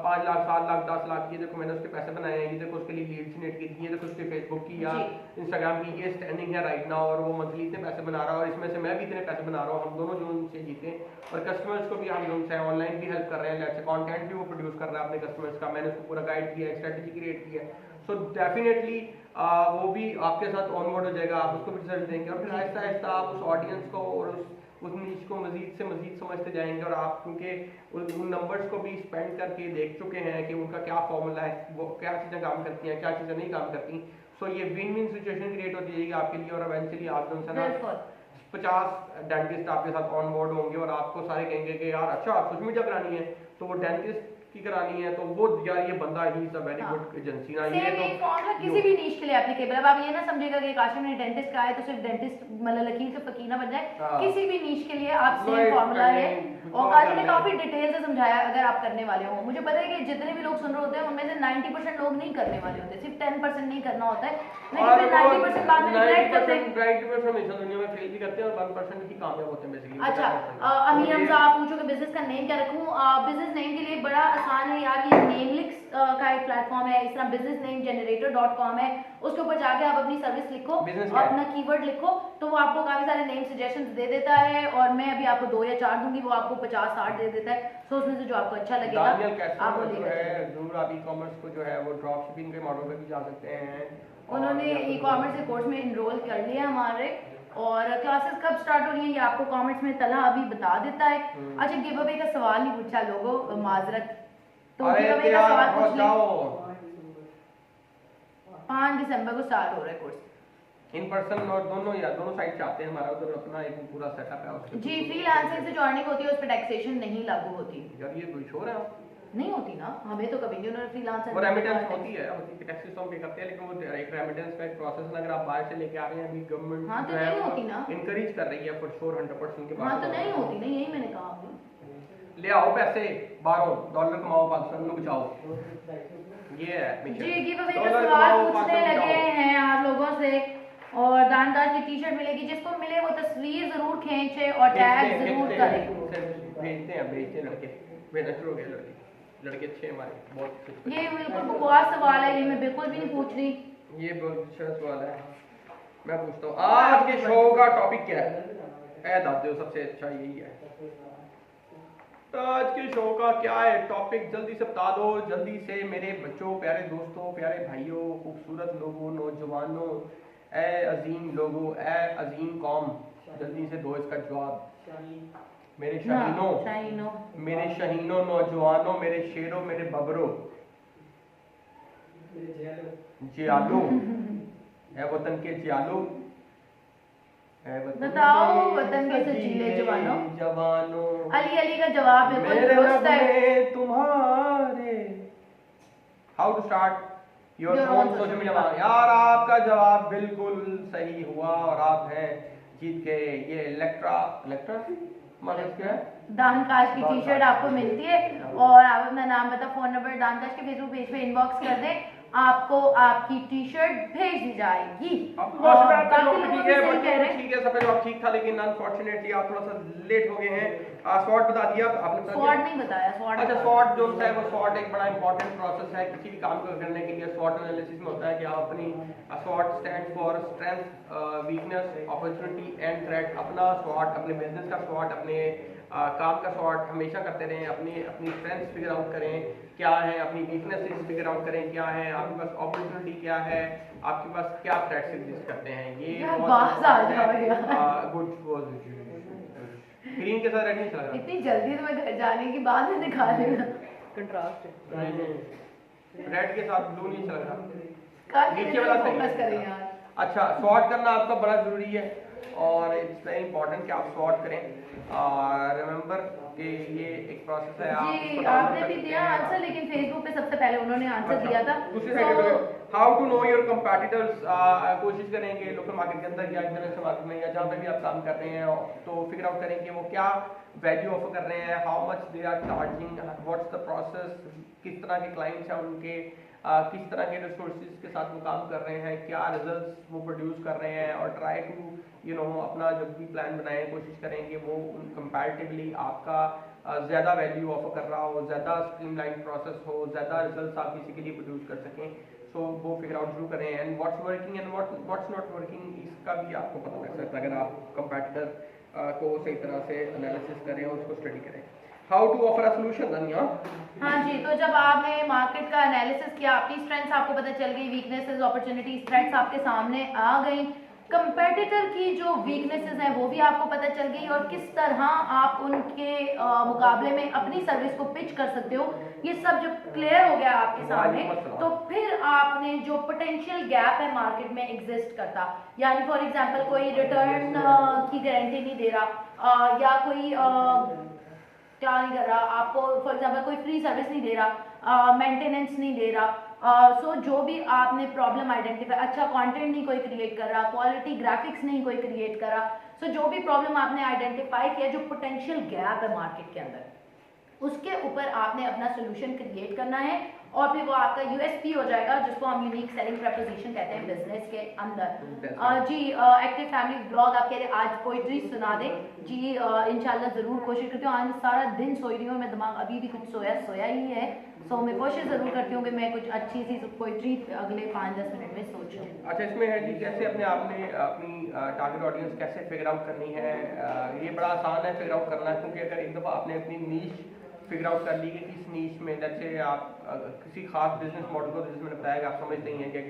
5 lakh 7 lakh 10 lakh, ये देखो मैंने उसके पैसे बनाए हैं, ये देखो उसके लिए लीड जनरेट की, ये देखो उसके फेसबुक की या इंस्टाग्राम की ये स्टैंडिंग है राइट नाउ और वो मंथली इतने पैसे बना रहा है और इसमें से मैं भी इतने पैसे बना रहा हूँ, हम दोनों जो उनसे जीते और कस्टमर्स को भी हम लोग से ऑनलाइन भी हेल्प कर रहे हैं, लेट्स से कंटेंट भी वो प्रोड्यूस कर रहा है अपने कस्टमर्स का, मैंने उसको पूरा गाइड किया है, स्ट्रेटजी क्रिएट की है। सो डेफिनेटली वो भी आपके साथ ऑनबोर्ड हो जाएगा, आप उसको भी रिजल्ट देंगे और फिर आहिस्ता आहिस्ता आप उस ऑडियंस को और उस नीच को मजीद से मजीद समझते जाएंगे और आप क्योंकि उन नंबर्स को भी स्पेंड करके देख चुके हैं कि उनका क्या फॉर्मूला है, वो क्या चीज़ें काम करती हैं, क्या चीज़ें नहीं काम करती। सो ये विन विन सिचुएशन क्रिएट हो जाएगी आपके लिए और इवेंचुअली आप जो है ना 50 डेंटिस्ट आपके साथ ऑन बोर्ड होंगे और आपको सारे कहेंगे कि यार अच्छा सोशल मीडिया करानी है तो वो डेंटिस्ट की करानी है तो वो यार ये बंदा he is a very good agency ना, ये तो फॉर्मूला किसी भी नीश के लिए एप्लीकेबल है। अब आप ये ना समझिएगा कि काशिफ ने डेंटिस्ट का है तो सिर्फ डेंटिस्ट मतलब लकीर से फकीर ना बन जाए, किसी भी नीश के लिए आप सेम फॉर्मूला है और काशिफ ने काफी डिटेल से समझाया अगर आप करने वाले हो। मुझे पता है कि जितने भी लोग सुन रहे होते हैं उनमें से 90% लोग नहीं करने वाले होते, सिर्फ 10% नहीं करना होता है, लेकिन 90% बाद में रिग्रेट करते हैं। 90% हमेशा दुनिया में फेल भी करते हैं और 1% ही कामयाब होते हैं बेसिकली। अच्छा अमीर हमजा आप पूछो कि बिजनेस का नेम क्या रखूं? बिजनेस नेम के लिए बड़ा आसान है यार, ये नेमलिक्स का एक प्लेटफॉर्म है, इस तरह बिजनेस नेम जनरेटर.com है, उसके ऊपर जाके आप अपनी सर्विस लिखो और अपना कीवर्ड लिखो तो वो आपको काफी सारे नेम सजेशंस दे देता है और मैं अभी आपको 2 या 4 दूंगी, वो आपको 50-60 दे देता है। सो उसमें से जो आपको अच्छा लगेगा आप वो जो है जरूर आप ई-कॉमर्स को जो है वो ड्रॉप शिपिंग के मॉडल पे भी जा सकते हैं। उन्होंने ई-कॉमर्स के कोर्स में इनरोल कर लिया हमारे और क्लासेस कब स्टार्ट हो रही है ये आपको कमेंट्स में तला अभी बता देता है। अच्छा गिव अवे का सवाल नहीं पूछा लोगों, माजरत, तो गिव अवे का सवाल पूछ लीजिए। 5 दिसंबर को स्टार्ट हो रहा है कोर्स इन पर्सन और दोनों साइड चाहते हैं, हमारा उधर अपना एक पूरा सेटअप है उसके जी। फ्रीलांसिंग से जो अर्निंग होती है उस पर टैक्सेशन नहीं लागू होती। यार ये कोई शोर है नहीं होती ना, हमें तो कभी नहीं उन्होंने फ्रीलांसर वो रेमिटेंस होती है, होती टैक्सेस तो हम पे करते हैं लेकिन वो एक रेमिटेंस का एक प्रोसेस है, अगर आप बाहर से लेके आ रहे हैं अभी गवर्नमेंट हाँ तो नहीं होती ना, इनकरेज कर रही है फॉर श्योर 100% के बाद। हाँ तो नहीं होती ना, यही मैंने कहा अभी। ले आओ पैसे बाहरों, डॉलर कमाओ, पाकिस्तान में बचाओ, ये है मिशन। जी गिव अवे का सवाल पूछने लगे हैं आप लोगों से और दानदार की टी-शर्ट मिलेगी, जिसको मिले वो तस्वीर जरूर खींचे और टैग जरूर करें। भेजते हैं लड़के, भेजना शुरू हो गए लड़के अच्छे हमारे बहुत। ये बिल्कुल बकवास सवाल है, ये मैं बिल्कुल भी नहीं पूछ रही, ये बहुत अच्छा सवाल है, मैं पूछता हूँ आज के शो का टॉपिक क्या है? दस दो, सबसे अच्छा यही है। तो आज के शो का क्या है टॉपिक, जल्दी से बता दो, जल्दी से मेरे बच्चों, प्यारे दोस्तों, प्यारे भाइयों, खूबसूरत लोगों, नौजवानों, ए अजीम लोगों, ए अजीम कौम, जल्दी से दो इसका जवाब। मेरे शहीनों, मेरे शहीनों, नौजवानों, मेरे शेरों, मेरे बबरों, जियालो है वतन के जियालो, बताओ वतन के सजीले जवानों। अली अली का जवाब बिल्कुल दुरुस्त है। तुम्हारे how to start your own social media. यार आपका जवाब बिल्कुल सही हुआ और आप हैं जीत गए ये इलेक्ट्रा मतलब क्या है, दानकाश की टी-शर्ट आपको मिलती है और आप अपना नाम बता, फोन नंबर, दानकाश के फेसबुक पेज पे इनबॉक्स कर दें, आपको आपकी टी-शर्ट भेज दी जाएगी। ठीक है, सब जवाब ठीक था लेकिन अनफॉर्चुनेटली आप थोड़ा सा लेट हो गए हैं। स्वॉट बता दिया आपने? स्वॉट नहीं बताया। स्वॉट, अच्छा स्वॉट जो है वो स्वॉट एक बड़ा इंपॉर्टेंट प्रोसेस है किसी भी काम को करने के लिए। स्वॉट एनालिसिस में होता है कि आप अपनी स्वॉट stand for strength, weakness, opportunity and threat. अपना स्वॉट, अपने बिजनेस का स्वॉट, अपने काम का स्वॉट हमेशा करते रहें, अपनी स्ट्रेंथ फिगर आउट करें क्या है, अपनी वीकनेसेस फिगर आउट करें क्या है, आपके पास अपॉर्चुनिटी क्या है, आपके पास क्या थ्रेट्स एग्जिस्ट करते हैं। ये गुड ग्रीन के साथ रेड नहीं चल रहा इतनी जल्दी, तो मैं घर जाने की बाद में दिखा देना। कंट्रास्ट रेड के साथ ब्लू नहीं चल रहा। नीचे वाला फोकस करें यार। अच्छा, सॉर्ट करना आपका बड़ा ज़रूरी है और इट्स वेरी इंपॉर्टेंट कि आप सॉर्ट करें और रिमेंबर कि ये एक प्रोसेस है। आप जी इसको download आपने कर भी सकते दिया हैं। आंसर, लेकिन फेसबुक पे सबसे पहले उन्होंने आंसर दिया था। दूसरी So, साइड पे how to know your competitors, कोशिश करेंगे लोकल मार्केट के अंदर या इंटरनेशनल मार्केट में या जहाँ पे भी आप काम कर रहे हैं तो फिगर आउट करें कि वो क्या वैल्यू ऑफर कर रहे हैं, how much they are charging, what's the process, किस तरह के क्लाइंट्स हैं उनके, किस तरह के रिसोर्सेज के साथ वो काम कर रहे हैं, क्या रिजल्ट्स वो प्रोड्यूस कर रहे हैं और ट्राई टू अपना जब भी प्लान बनाएं कोशिश करें कि वो कंपैरेटिवली आपका ज़्यादा वैल्यू ऑफर कर रहा हो, ज़्यादा स्ट्रीमलाइन प्रोसेस हो, ज़्यादा रिजल्ट्स आप किसी के लिए प्रोड्यूस कर सकें। सो वो फिगर आउट जरूर करें and what's working and what's not working, इसका भी आपको पता लग सकता है अगर आप कंपैटिटर को सही तरह से एनालिसिस करें और उसको स्टडी करें। How to offer a solution Dhania. हाँ जी, तो जब आपने मार्केट का एनालिसिस किया, आपकी स्ट्रेंथ्स आपको पता चल गई, वीकनेसेस, अपॉर्चुनिटीज, थ्रेट्स आपके सामने आ गई, कंपेटिटर की जो वीकनेसेस हैं वो भी आपको पता चल गई और किस तरह आप उनके मुकाबले में अपनी सर्विस को पिच कर सकते हो, ये सब जब क्लियर हो गया आपके सामने, तो फिर आपने जो पोटेंशियल गैप है मार्केट में एग्जिस्ट करता, यानी फॉर एग्जांपल कोई रिटर्न की गारंटी नहीं दे रहा या कोई क्या नहीं कर रहा आपको, फॉर एग्जांपल कोई फ्री सर्विस नहीं दे रहा, मेंटेनेंस नहीं दे रहा, सो जो भी आपने प्रॉब्लम आइडेंटिफाई, अच्छा कंटेंट नहीं कोई क्रिएट कर रहा, क्वालिटी ग्राफिक्स नहीं कोई क्रिएट कर रहा, सो जो भी प्रॉब्लम आपने आइडेंटिफाई किया, जो पोटेंशियल गैप है मार्केट के अंदर, उसके ऊपर आपने अपना सोल्यूशन क्रिएट करना है और फिर वो आपका यूएसपी हो जाएगा, जिसको हम यूनिक सेलिंग प्रपोजिशन कहते हैं बिजनेस के अंदर। जी एक्टिव फैमिली ब्लॉग आप कह रहे आज पोइट्री सुना दें जी, इंशाल्लाह ज़रूर कोशिश करती हूँ। आज सारा दिन सोई रही हूँ मैं, दिमाग अभी भी कुछ सोया ही है, सो मैं कोशिश ज़रूर करती हूँ कि मैं कुछ अच्छी सी पोइट्री अगले 5-10 मिनट में सोचूँ। अच्छा, इसमें है जी कैसे अपने आपने अपनी टारगेट ऑडियंस कैसे फिगर आउट करनी है, ये बड़ा आसान है फिगर आउट करना, क्योंकि अगर एक दफ़ा आपने अपनी नीश फिगर आउट कर ली कि किस नीश में, जैसे आप किसी खास बिजनेस मॉडल को, जैसे मैंने बताया कि आप समझते ही हैं कि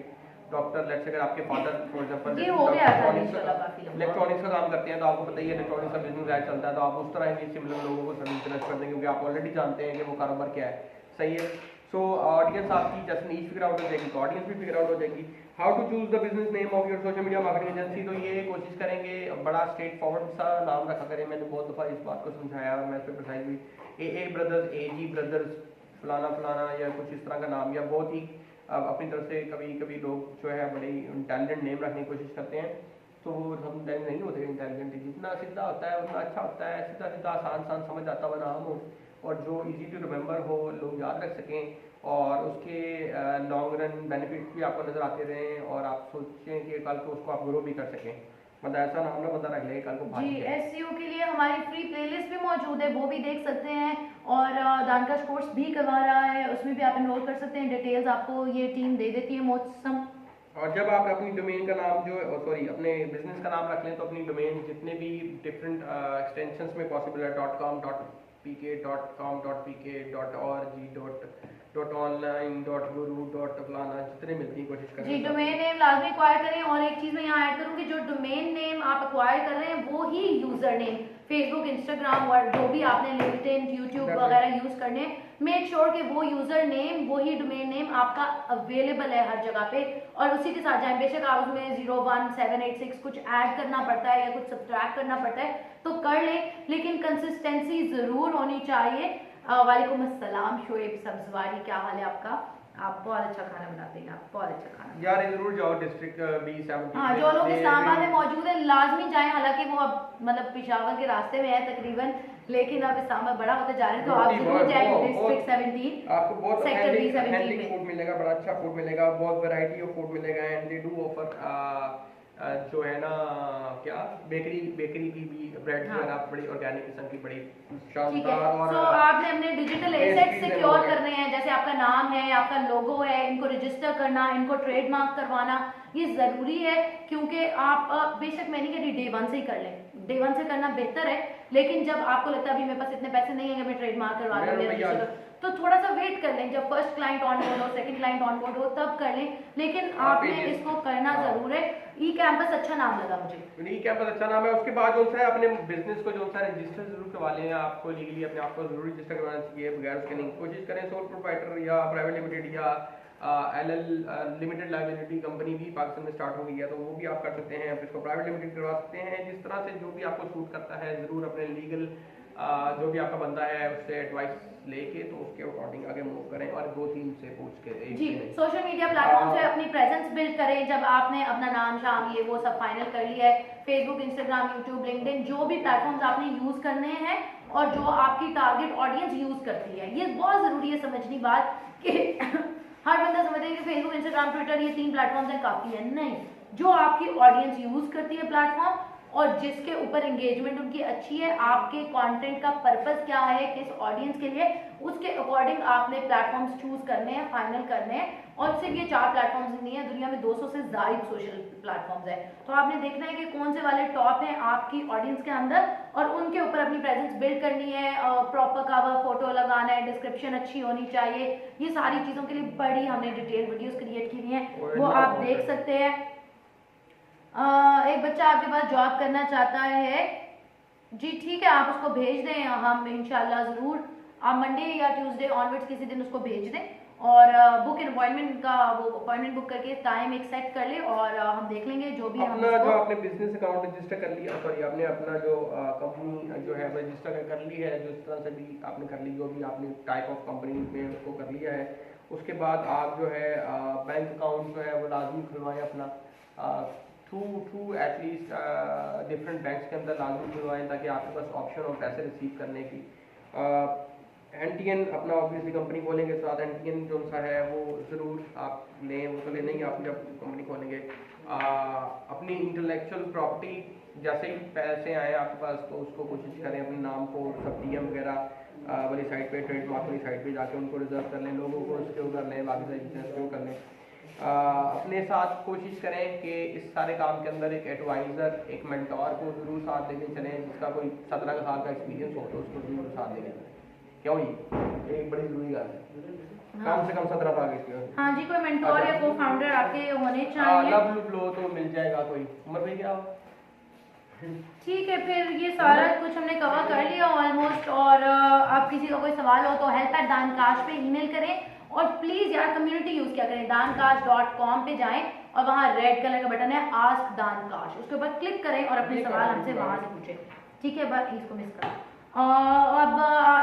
डॉक्टर, लेट्स से अगर आपके फादर फॉर एग्जांपल ये हो गया था इंशाल्लाह काफी लंबा। इलेक्ट्रॉनिक्स का काम करते हैं तो आपको पता ही है इलेक्ट्रॉनिक्स का बिजनेस ऐड चलता है, तो आप उस तरह के सिमिलर लोगों को सर्विस देना कर देंगे क्योंकि आप ऑलरेडी जानते हैं कि वो कारोबार क्या है। सही है। सो ऑडियंस आपकी जस्ट नीश फिगर आउट हो जाएगी तो ऑडियंस भी फिगर आउट हो जाएगी। How to choose the business name of your social media marketing agency, तो ये कोशिश करेंगे बड़ा स्ट्रेट फॉरवर्ड सा नाम रखा करें। मैंने बहुत दफ़ा इस बात को समझाया और मैं इस पर प्रिसाइज भी ए ब्रदर्स, AG ब्रदर्स, फलाना फलाना या कुछ इस तरह का नाम, या बहुत ही अपनी तरफ से कभी कभी लोग जो है बड़े इंटेलिजेंट नेम रखने की कोशिश करते हैं, तो वो हम नहीं होते इंटेलिजेंट। जितना सीधा होता है उतना अच्छा होता है, सीधा सीधा आसान समझ आता हुआ नाम हो और जो इजी टू रिमेंबर हो, लोग याद रख सकें और उसके लॉन्ग रन बेनिफिट्स भी आपको नज़र आते रहें और आप सोचें कि कल को उसको आप ग्रो भी कर सकें। मतलब ऐसा नाम ना बता रख ले कल को जी। SEO के लिए हमारी फ्री प्लेलिस्ट भी मौजूद है, वो भी देख सकते हैं और दानकाश कोर्स भी करवा रहा है, उसमें भी आप एनरोल कर सकते हैं। डिटेल्स आपको ये टीम दे देती है मौसम। और जब आप अपनी डोमेन का नाम जो सॉरी अपने बिजनेस का नाम रख लें तो अपनी डोमेन जितने भी डिफरेंट एक्सटेंशंस में पॉसिबल है .com, .pk, .com, .pk, .org, .online, .guru, .फलाना जितने मिलती है कोशिश करें। जी, डोमेन नेम लाजमी एक्वायर करें और एक चीज़ मैं यहाँ ऐड करूँगी, जो डोमेन नेम आप एक्वायर कर रहे हैं वो ही यूज़र नेम, फेसबुक, इंस्टाग्राम और जो भी आपने लिंक्डइन, यूट्यूब वगैरह यूज़ करने, मेक श्योर कि वो यूज़र नेम, वही डोमेन नेम आपका अवेलेबल है हर जगह पे और उसी के साथ जाएं। बेशक आप उसमें 01786 कुछ ऐड करना पड़ता है या कुछ सब्ट्रैक्ट करना पड़ता है तो कर लें, लेकिन कंसिस्टेंसी ज़रूर होनी चाहिए। वालेकुम अस्सलाम शोएब सब्जवारी, क्या हाल है आपका? आप बहुत अच्छा खाना बनाते हैं, आप बहुत अच्छा खाना यार जरूर जाओ डिस्ट्रिक्ट B70। हाँ, जो लोग इस्लामाबाद में मौजूद है लाजमी जाएं, हालांकि वो अब मतलब पेशावर के रास्ते में है तकरीबन, लेकिन अब इस्लामाबाद बड़ा होता जा रहा है तो आप जरूर जाएं डिस्ट्रिक्ट 17, आपको बहुत सेक्टर B17 ऑथेंटिक में फूड मिलेगा, बड़ा अच्छा फूड मिलेगा, बहुत वैरायटी ऑफ फूड मिलेगा एंड दे डू ऑफर जो है ना क्या बेकरी की भी ब्रेड जो है ना बड़ी ऑर्गेनिक किस्म की, बड़ी ठीक है। शानदार। और तो आपने अपने डिजिटल एसेट सिक्योर करने हैं, जैसे आपका नाम है, आपका लोगो है, इनको रजिस्टर करना, इनको ट्रेडमार्क करवाना, ये जरूरी है क्योंकि आप बेशक मैं नहीं कह रही डे 1 से ही कर लें, डे 1 से करना बेहतर है, लेकिन जब आपको लगता है अभी मेरे पास इतने पैसे नहीं है कि मैं ट्रेडमार्क करवा लूँ तो थोड़ा सा वेट कर लें, जब फर्स्ट क्लाइंट ऑनबोर्ड हो, सेकंड क्लाइंट ऑनबोर्ड हो तब कर लें, लेकिन आपने इसको करना जरूर है। ई कैंपस अच्छा नाम लगा मुझे, ई कैंपस अच्छा नाम है। उसके बाद जो है अपने बिजनेस को जो है रजिस्टर जरूर करवा लें, आपको लीगली अपने आप को जरूर रजिस्टर करवाना चाहिए, बगैर उसके नहीं कोशिश करें सोल प्रोप्राइटर या प्राइवेट लिमिटेड या LL लिमिटेड लाइबिलिटी कंपनी भी पाकिस्तान में स्टार्ट हो गई है, तो वो भी आप कर सकते हैं, फिर इसको प्राइवेट लिमिटेड करवा सकते हैं। जिस तरह से जो भी आपको सूट करता है ज़रूर अपने लीगल जो भी आपका बंदा है उससे एडवाइस लेके तो उसके अकॉर्डिंग आगे मूव करें और 2-3 से पूछ के जी। सोशल मीडिया प्लेटफॉर्म से अपनी प्रेजेंस बिल्ड करें। जब आपने अपना नाम शाम ये वो सब फाइनल कर लिया है, फेसबुक, इंस्टाग्राम, यूट्यूब, लिंक्डइन, जो भी प्लेटफॉर्म्स आपने यूज करने हैं और जो आपकी टारगेट ऑडियंस यूज करती है, ये बहुत जरूरी है समझनी बात कि हर बंदा समझता है कि फेसबुक, इंस्टाग्राम, ट्विटर ये 3 प्लेटफॉर्म्स हैं काफी है। नहीं, जो आपकी ऑडियंस यूज करती है प्लेटफॉर्म और जिसके ऊपर एंगेजमेंट उनकी अच्छी है, आपके कंटेंट का पर्पस क्या है, किस ऑडियंस के लिए, उसके अकॉर्डिंग आपने प्लेटफॉर्म्स चूज करने हैं, फाइनल करने हैं। और सिर्फ ये 4 प्लेटफॉर्म्स नहीं है, दुनिया में 200 से ज्यादा सोशल प्लेटफॉर्म्स है। तो आपने देखना है कि कौन से वाले टॉप हैं आपकी ऑडियंस के अंदर और उनके ऊपर अपनी प्रेजेंस बिल्ड करनी है। प्रॉपर कवर फोटो लगाना है, डिस्क्रिप्शन अच्छी होनी चाहिए, ये सारी चीजों के लिए बड़ी हमने डिटेल वीडियोस क्रिएट की हुई हैं, वो आप देख सकते हैं। एक बच्चा आपके पास जॉब करना चाहता है, जी ठीक है, आप उसको भेज दें, हम इंशाल्लाह ज़रूर आप मंडे या ट्यूसडे ऑनवर्ड्स किसी दिन उसको भेज दें और बुक अपॉइंटमेंट का वो अपॉइंटमेंट बुक करके टाइम एक सेट कर ले और हम देख लेंगे जो भी अपना जो आपने बिजनेस अकाउंट रजिस्टर कर लिया, सॉरी आपने अपना जो कंपनी जो है रजिस्टर कर ली है, जो इस तरह से भी आपने कर ली, जो भी आपने टाइप ऑफ कंपनी में उसको कर लिया है, उसके बाद आप जो है बैंक अकाउंट जो है वो लाजमी खुलवाएं अपना थ्रू एटलीस्ट डिफरेंट बैंक्स के अंदर लाजमी खुलवाएं ताकि आपके पास ऑप्शन हो पैसे रिसीव करने की। NTN अपना ऑब्वियसली कंपनी खोलेंगे साथ NTN जो सा है वो ज़रूर आप लें, वो तो लेना ही आप जब कंपनी खोलेंगे। अपनी इंटेलेक्चुअल प्रॉपर्टी जैसे ही पैसे आए आपके पास तो उसको कोशिश करें अपने नाम को सब TM वगैरह वाली साइट पे, ट्रेडमार्क वाली साइट पे जाके उनको रिजर्व कर लें, लोगों को सिक्योर कर लें, बाकी सारी चीज़ें सिक्योर कर लें। अपने साथ कोशिश करें कि इस सारे काम के अंदर एक एडवाइज़र, एक मेंटोर को ज़रूर साथ लेके चलें, जिसका कोई 17 साल का एक्सपीरियंस हो तो उसको ज़रूर साथ लेके चलें। क्यों जी, एक बड़ी ज़रूरी बात है, कम से कम 17 साल का एक्सपीरियंस। हाँ जी, कोई मेंटोर या को फाउंडर आपके होने चाहिए। लब लो तो मिल जाएगा कोई। उम्र भाई क्या हो? ठीक है, फिर ये सारा कुछ हमने कवर कर लिया ऑलमोस्ट। और आप किसी का कोई सवाल हो तो help@dankash पे ईमेल करें और प्लीज यार कम्युनिटी यूज क्या करें, dankash.com पे जाएं और वहाँ रेड कलर का बटन है आस्क dankash, उसके ऊपर क्लिक करें और अपने सवाल हमसे वहां से पूछें, ठीक है। बस इसको मिस कर अब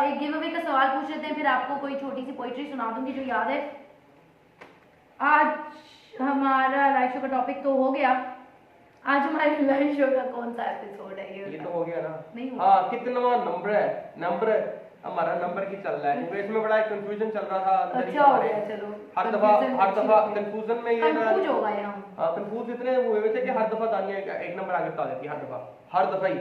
एक गिव अवे का सवाल पूछ लेते हैं, फिर आपको कोई छोटी सी पोइट्री सुना दूंगी जो याद है। आज हमारा लाइव शो का टॉपिक तो हो गया, आज हमारे लाइव शो का कौन सा एपिसोड है ये तो हो गया ना? नहीं हाँ, कितना नंबर है? नंबर हमारा नंबर की चल रहा है क्योंकि इसमें बड़ा कंफ्यूजन चल रहा था अंदर ही अच्छा हो हमारे। गया, चलो हर दफा कंफ्यूजन में ये ना कंफ्यूज हो गए हम। कंफ्यूज इतने हुए थे कि हर दफा दानिया एक नंबर आगे बता देती है, हर दफा ही।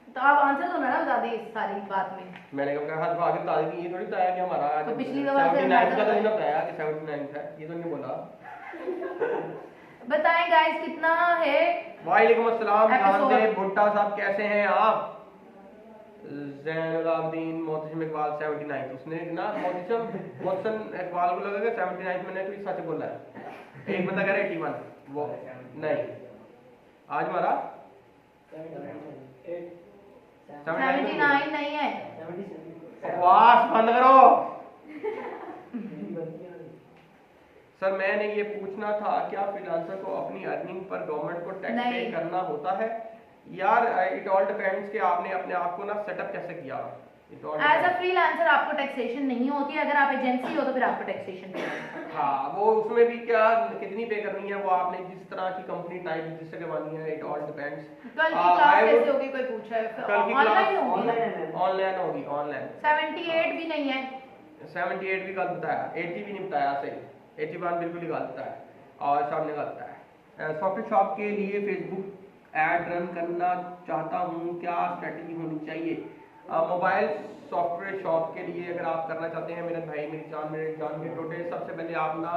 तो आप आंसर तो ना बता दें इस सारी बात में। मैंने कहा हर दफा आगे बता देती, ये थोड़ी बताया कि हमारा तो पिछली दफा से 79 का तो नहीं बताया कि 79 है, ये तो नहीं बोला। बताएं गाइस कितना है? वालेकुम अस्सलाम, Episode। जानदे भुट्टा साहब कैसे हैं आप? ज़ैनुलाब्दीन मोहतशिम इकबाल 79, उसने ना मोहसन इकबाल को लगा कि 79 मैंने कोई सच बोला है। एक बंदा कह रहा है 81, वो नहीं, आज हमारा 79 नहीं है। बकवास बंद करो। सर मैंने ये पूछना था, क्या फ्रीलांसर को अपनी अर्निंग पर गवर्नमेंट को टैक्स पे नहीं। करना होता है? यार इट ऑल डिपेंड्स कि आपने अपने आप को ना सेटअप कैसे किया। एज अ फ्रीलांसर आपको टैक्सेशन नहीं होती है, अगर आप एजेंसी हो तो फिर आपको टैक्सेशन है। हाँ, वो उसमें भी क्या कितनी पे करनी है वो आपने जिस तरह की कंपनी टाइप रजिस्टर करवानी है, इट ऑल डिपेंड्स। कल की क्लास कैसे होगी कोई पूछा है? कल की ऑनलाइन क्लास होगी, ऑनलाइन होगी, ऑनलाइन। 78 भी नहीं है, 78 भी गलत बताया, 80 भी नहीं बताया, सही 81 बिल्कुल ही गलत बताया और सामने गलत बताया। सॉफ्टवेयर शॉप के लिए फेसबुक ऐड रन करना चाहता हूँ, क्या स्ट्रेटजी होनी चाहिए? मोबाइल सॉफ्टवेयर शॉप के लिए अगर आप करना चाहते हैं मेरे भाई, मेरी जान के टोटे, सबसे पहले आप ना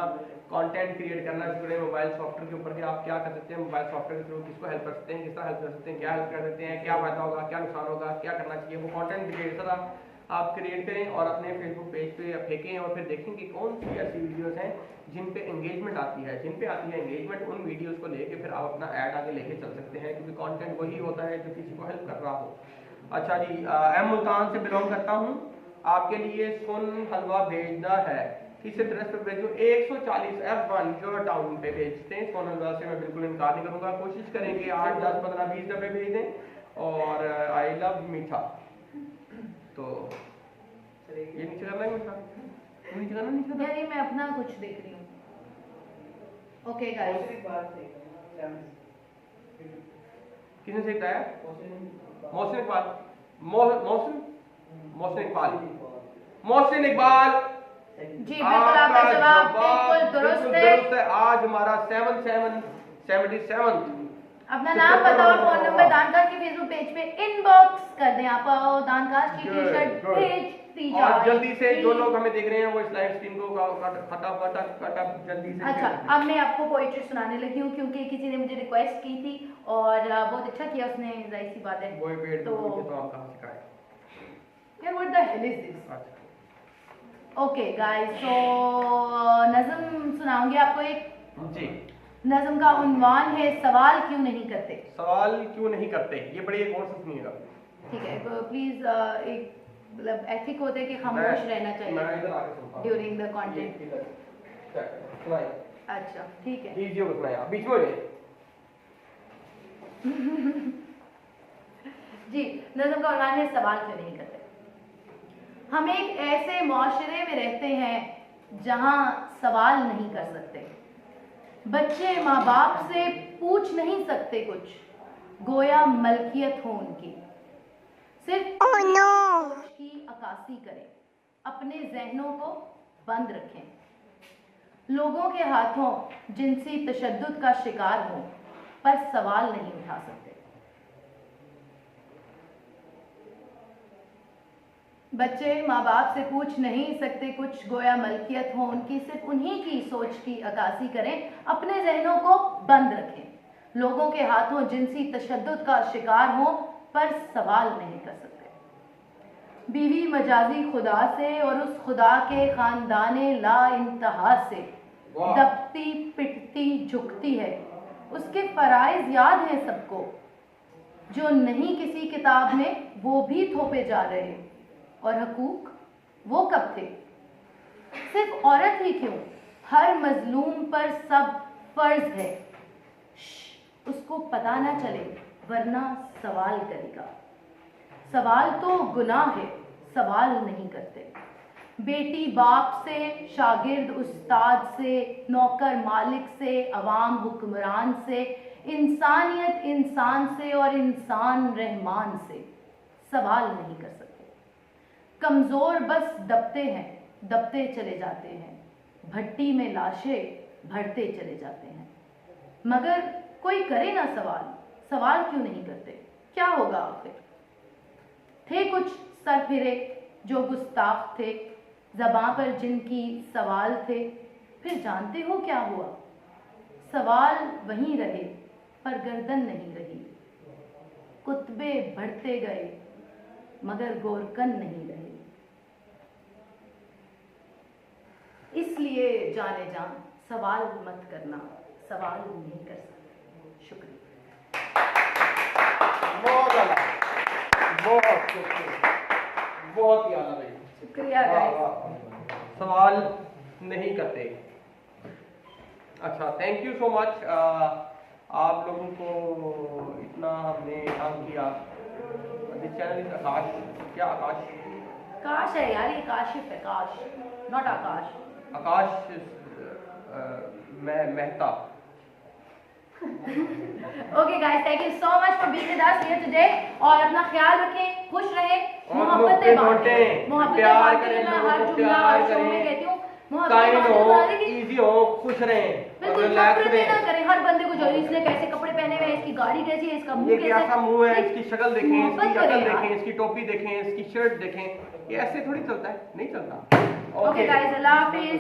कंटेंट क्रिएट करना शुरू करें मोबाइल सॉफ्टवेयर के ऊपर कि आप क्या कर सकते हैं मोबाइल सॉफ्टवेयर के थ्रू, किसको हेल्प कर सकते हैं, किस तरह हेल्प कर सकते हैं, क्या हेल्प कर सकते हैं, क्या फायदा होगा, क्या नुकसान होगा, क्या करना चाहिए, वो कंटेंट क्रिएटर आप क्रिएट करें और अपने फेसबुक पेज पे फेंकें और फिर देखें कि कौन सी ऐसी वीडियोस हैं जिन पे एंगेजमेंट आती है, जिन पे आती है एंगेजमेंट, उन वीडियोस को लेके फिर आप अपना ऐड आगे लेके चल सकते हैं क्योंकि कंटेंट वही होता है जो किसी को हेल्प कर रहा हो। अच्छा जी, एम मुल्तान से बिलोंग करता हूँ, आपके लिए सुन हलवा भेजना है, किस एड्रेस पे भेजूं? 140 F1 जो टाउन पे भेजते हैं। फोन नंबर से मैं बिल्कुल इनकार नहीं करूंगा। कोशिश करेंगे 8, 10, 15, 20 डब्बे भेज दें। और आई लव मीठा, तो ये नीचे करना है मीठा, नीचे करना, नीचे करना। यार ये मैं अपना कुछ देख रही हूँ। ओके गाइस, दूसरी बात है किसने सीखता है? मोहसिन इकबाल, मोहसिन इकबाल। जी बिल्कुल आपका जवाब बिल्कुल दुरुस्त है। आज हमारा 77 अपना नाम बताओ और फोन नंबर दानकाश के फेसबुक पेज पे इनबॉक्स कर दें। आप दानकाश की टी शर्ट भेज दी और जाए। जल्दी से जो लोग हमें देख रहे हैं वो इस लाइव स्ट्रीम को फटाफट जल्दी से अच्छा, अब मैं आपको पोएट्री सुनाने लगी हूँ क्योंकि किसी ने मुझे रिक्वेस्ट की थी और बहुत अच्छा किया उसने, जाहिर सी बात है। वो पेड़ तो तो आप कहाँ सिखाए? यार what the hell is this? अच्छा ओके गाइस, तो नज़म सुनाऊंगी आपको एक। जी, नज़म का उन्वान है सवाल क्यों नहीं करते। सवाल क्यों नहीं करते, ये बड़ी एक और से सुनिएगा। ठीक है, तो प्लीज एक मतलब एथिक होते हैं कि खामोश रहना मैं चाहिए इधर आके सुनता हूँ। During the content. सुनाइए। अच्छा ठीक है। लीजिए वो सुनाइए, बीच में हो जाइए। जी, नज़म का उन्वान है सवाल क्यों नहीं करते। हम एक ऐसे माशरे में रहते हैं जहां सवाल नहीं कर सकते। बच्चे माँ बाप से पूछ नहीं सकते कुछ, गोया मलकियत हो उनकी। सिर्फ सोच की अक्कासी करें, अपने जहनों को बंद रखें। लोगों के हाथों जिनसी तशद्दुद का शिकार हो पर सवाल नहीं उठा सकते। बच्चे माँ बाप से पूछ नहीं सकते कुछ, गोया मलकियत हो उनकी। सिर्फ उन्हीं की सोच की अक्कासी करें, अपने जहनों को बंद रखें। लोगों के हाथों जिनसी तशद्दुद का शिकार हो पर सवाल नहीं कर सकते। बीवी मजाजी खुदा से और उस खुदा के खानदाने ला इंतहा से दबती पिटती झुकती है। उसके फराइज याद हैं सबको, जो नहीं किसी किताब में वो भी थोपे जा रहे। और हकूक वो कब थे? सिर्फ औरत ही क्यों, हर मजलूम पर सब फर्ज है। उसको पता ना चले वरना सवाल करेगा। सवाल तो गुनाह है, सवाल नहीं करते। बेटी बाप से, शागिर्द उस्ताद से, नौकर मालिक से, अवाम हुक्मरान से, इंसानियत इंसान से और इंसान रहमान से सवाल नहीं कर सकते। कमज़ोर बस दबते हैं, दबते चले जाते हैं। भट्टी में लाशें भरते चले जाते हैं। मगर कोई करे ना सवाल, सवाल क्यों नहीं करते? क्या होगा आखिर? थे कुछ सरफिरे जो गुस्ताख थे, ज़बां पर जिनकी सवाल थे। फिर जानते हो क्या हुआ? सवाल वहीं रहे पर गर्दन नहीं रही। कुतबे बढ़ते गए मगर गोरकन नहीं रहे। इसलिए जाने जान सवाल मत करना, सवाल नहीं कर सकते। शुक्रिया। बहुत आला, बहुत बहुत ही आला भाई। शुक्रिया गाइस। सवाल नहीं करते। अच्छा, थैंक यू सो मच। आप लोगों को इतना हमने काम किया। दिस चैनल इज आकाश। क्या आकाश? काश है यार, ये काशिफ है, काश not Akash. Akash Mehta. Okay guys, thank you so much for being with us here today. और अपना ख्याल रखें, खुश रहें, मोहब्बतें बांटें, प्यार बांटें। करें, मैं लोगों हर को जुमला प्यार हर शो में करें, कहती हूँ काइंड हो, मोहब्बतें इजी हो, खुश रहें, बिल्कुल रिलैक्स नफरतें ना रहें। करें हर बंदे को। जो इसने कैसे कपड़े पहने हुए हैं, इसकी गाड़ी कैसी है, इसका ये मुंह कैसा कैसा मुंह है, इसकी शक्ल देखें, मोहब्बत इसकी अकल करें यार। देखें, इसकी टोपी देखें, इसकी शर्ट देखें। ये ऐसे थोड़ी चलता है, नहीं चलता। ओके गाइस, अल्लाह हाफिज।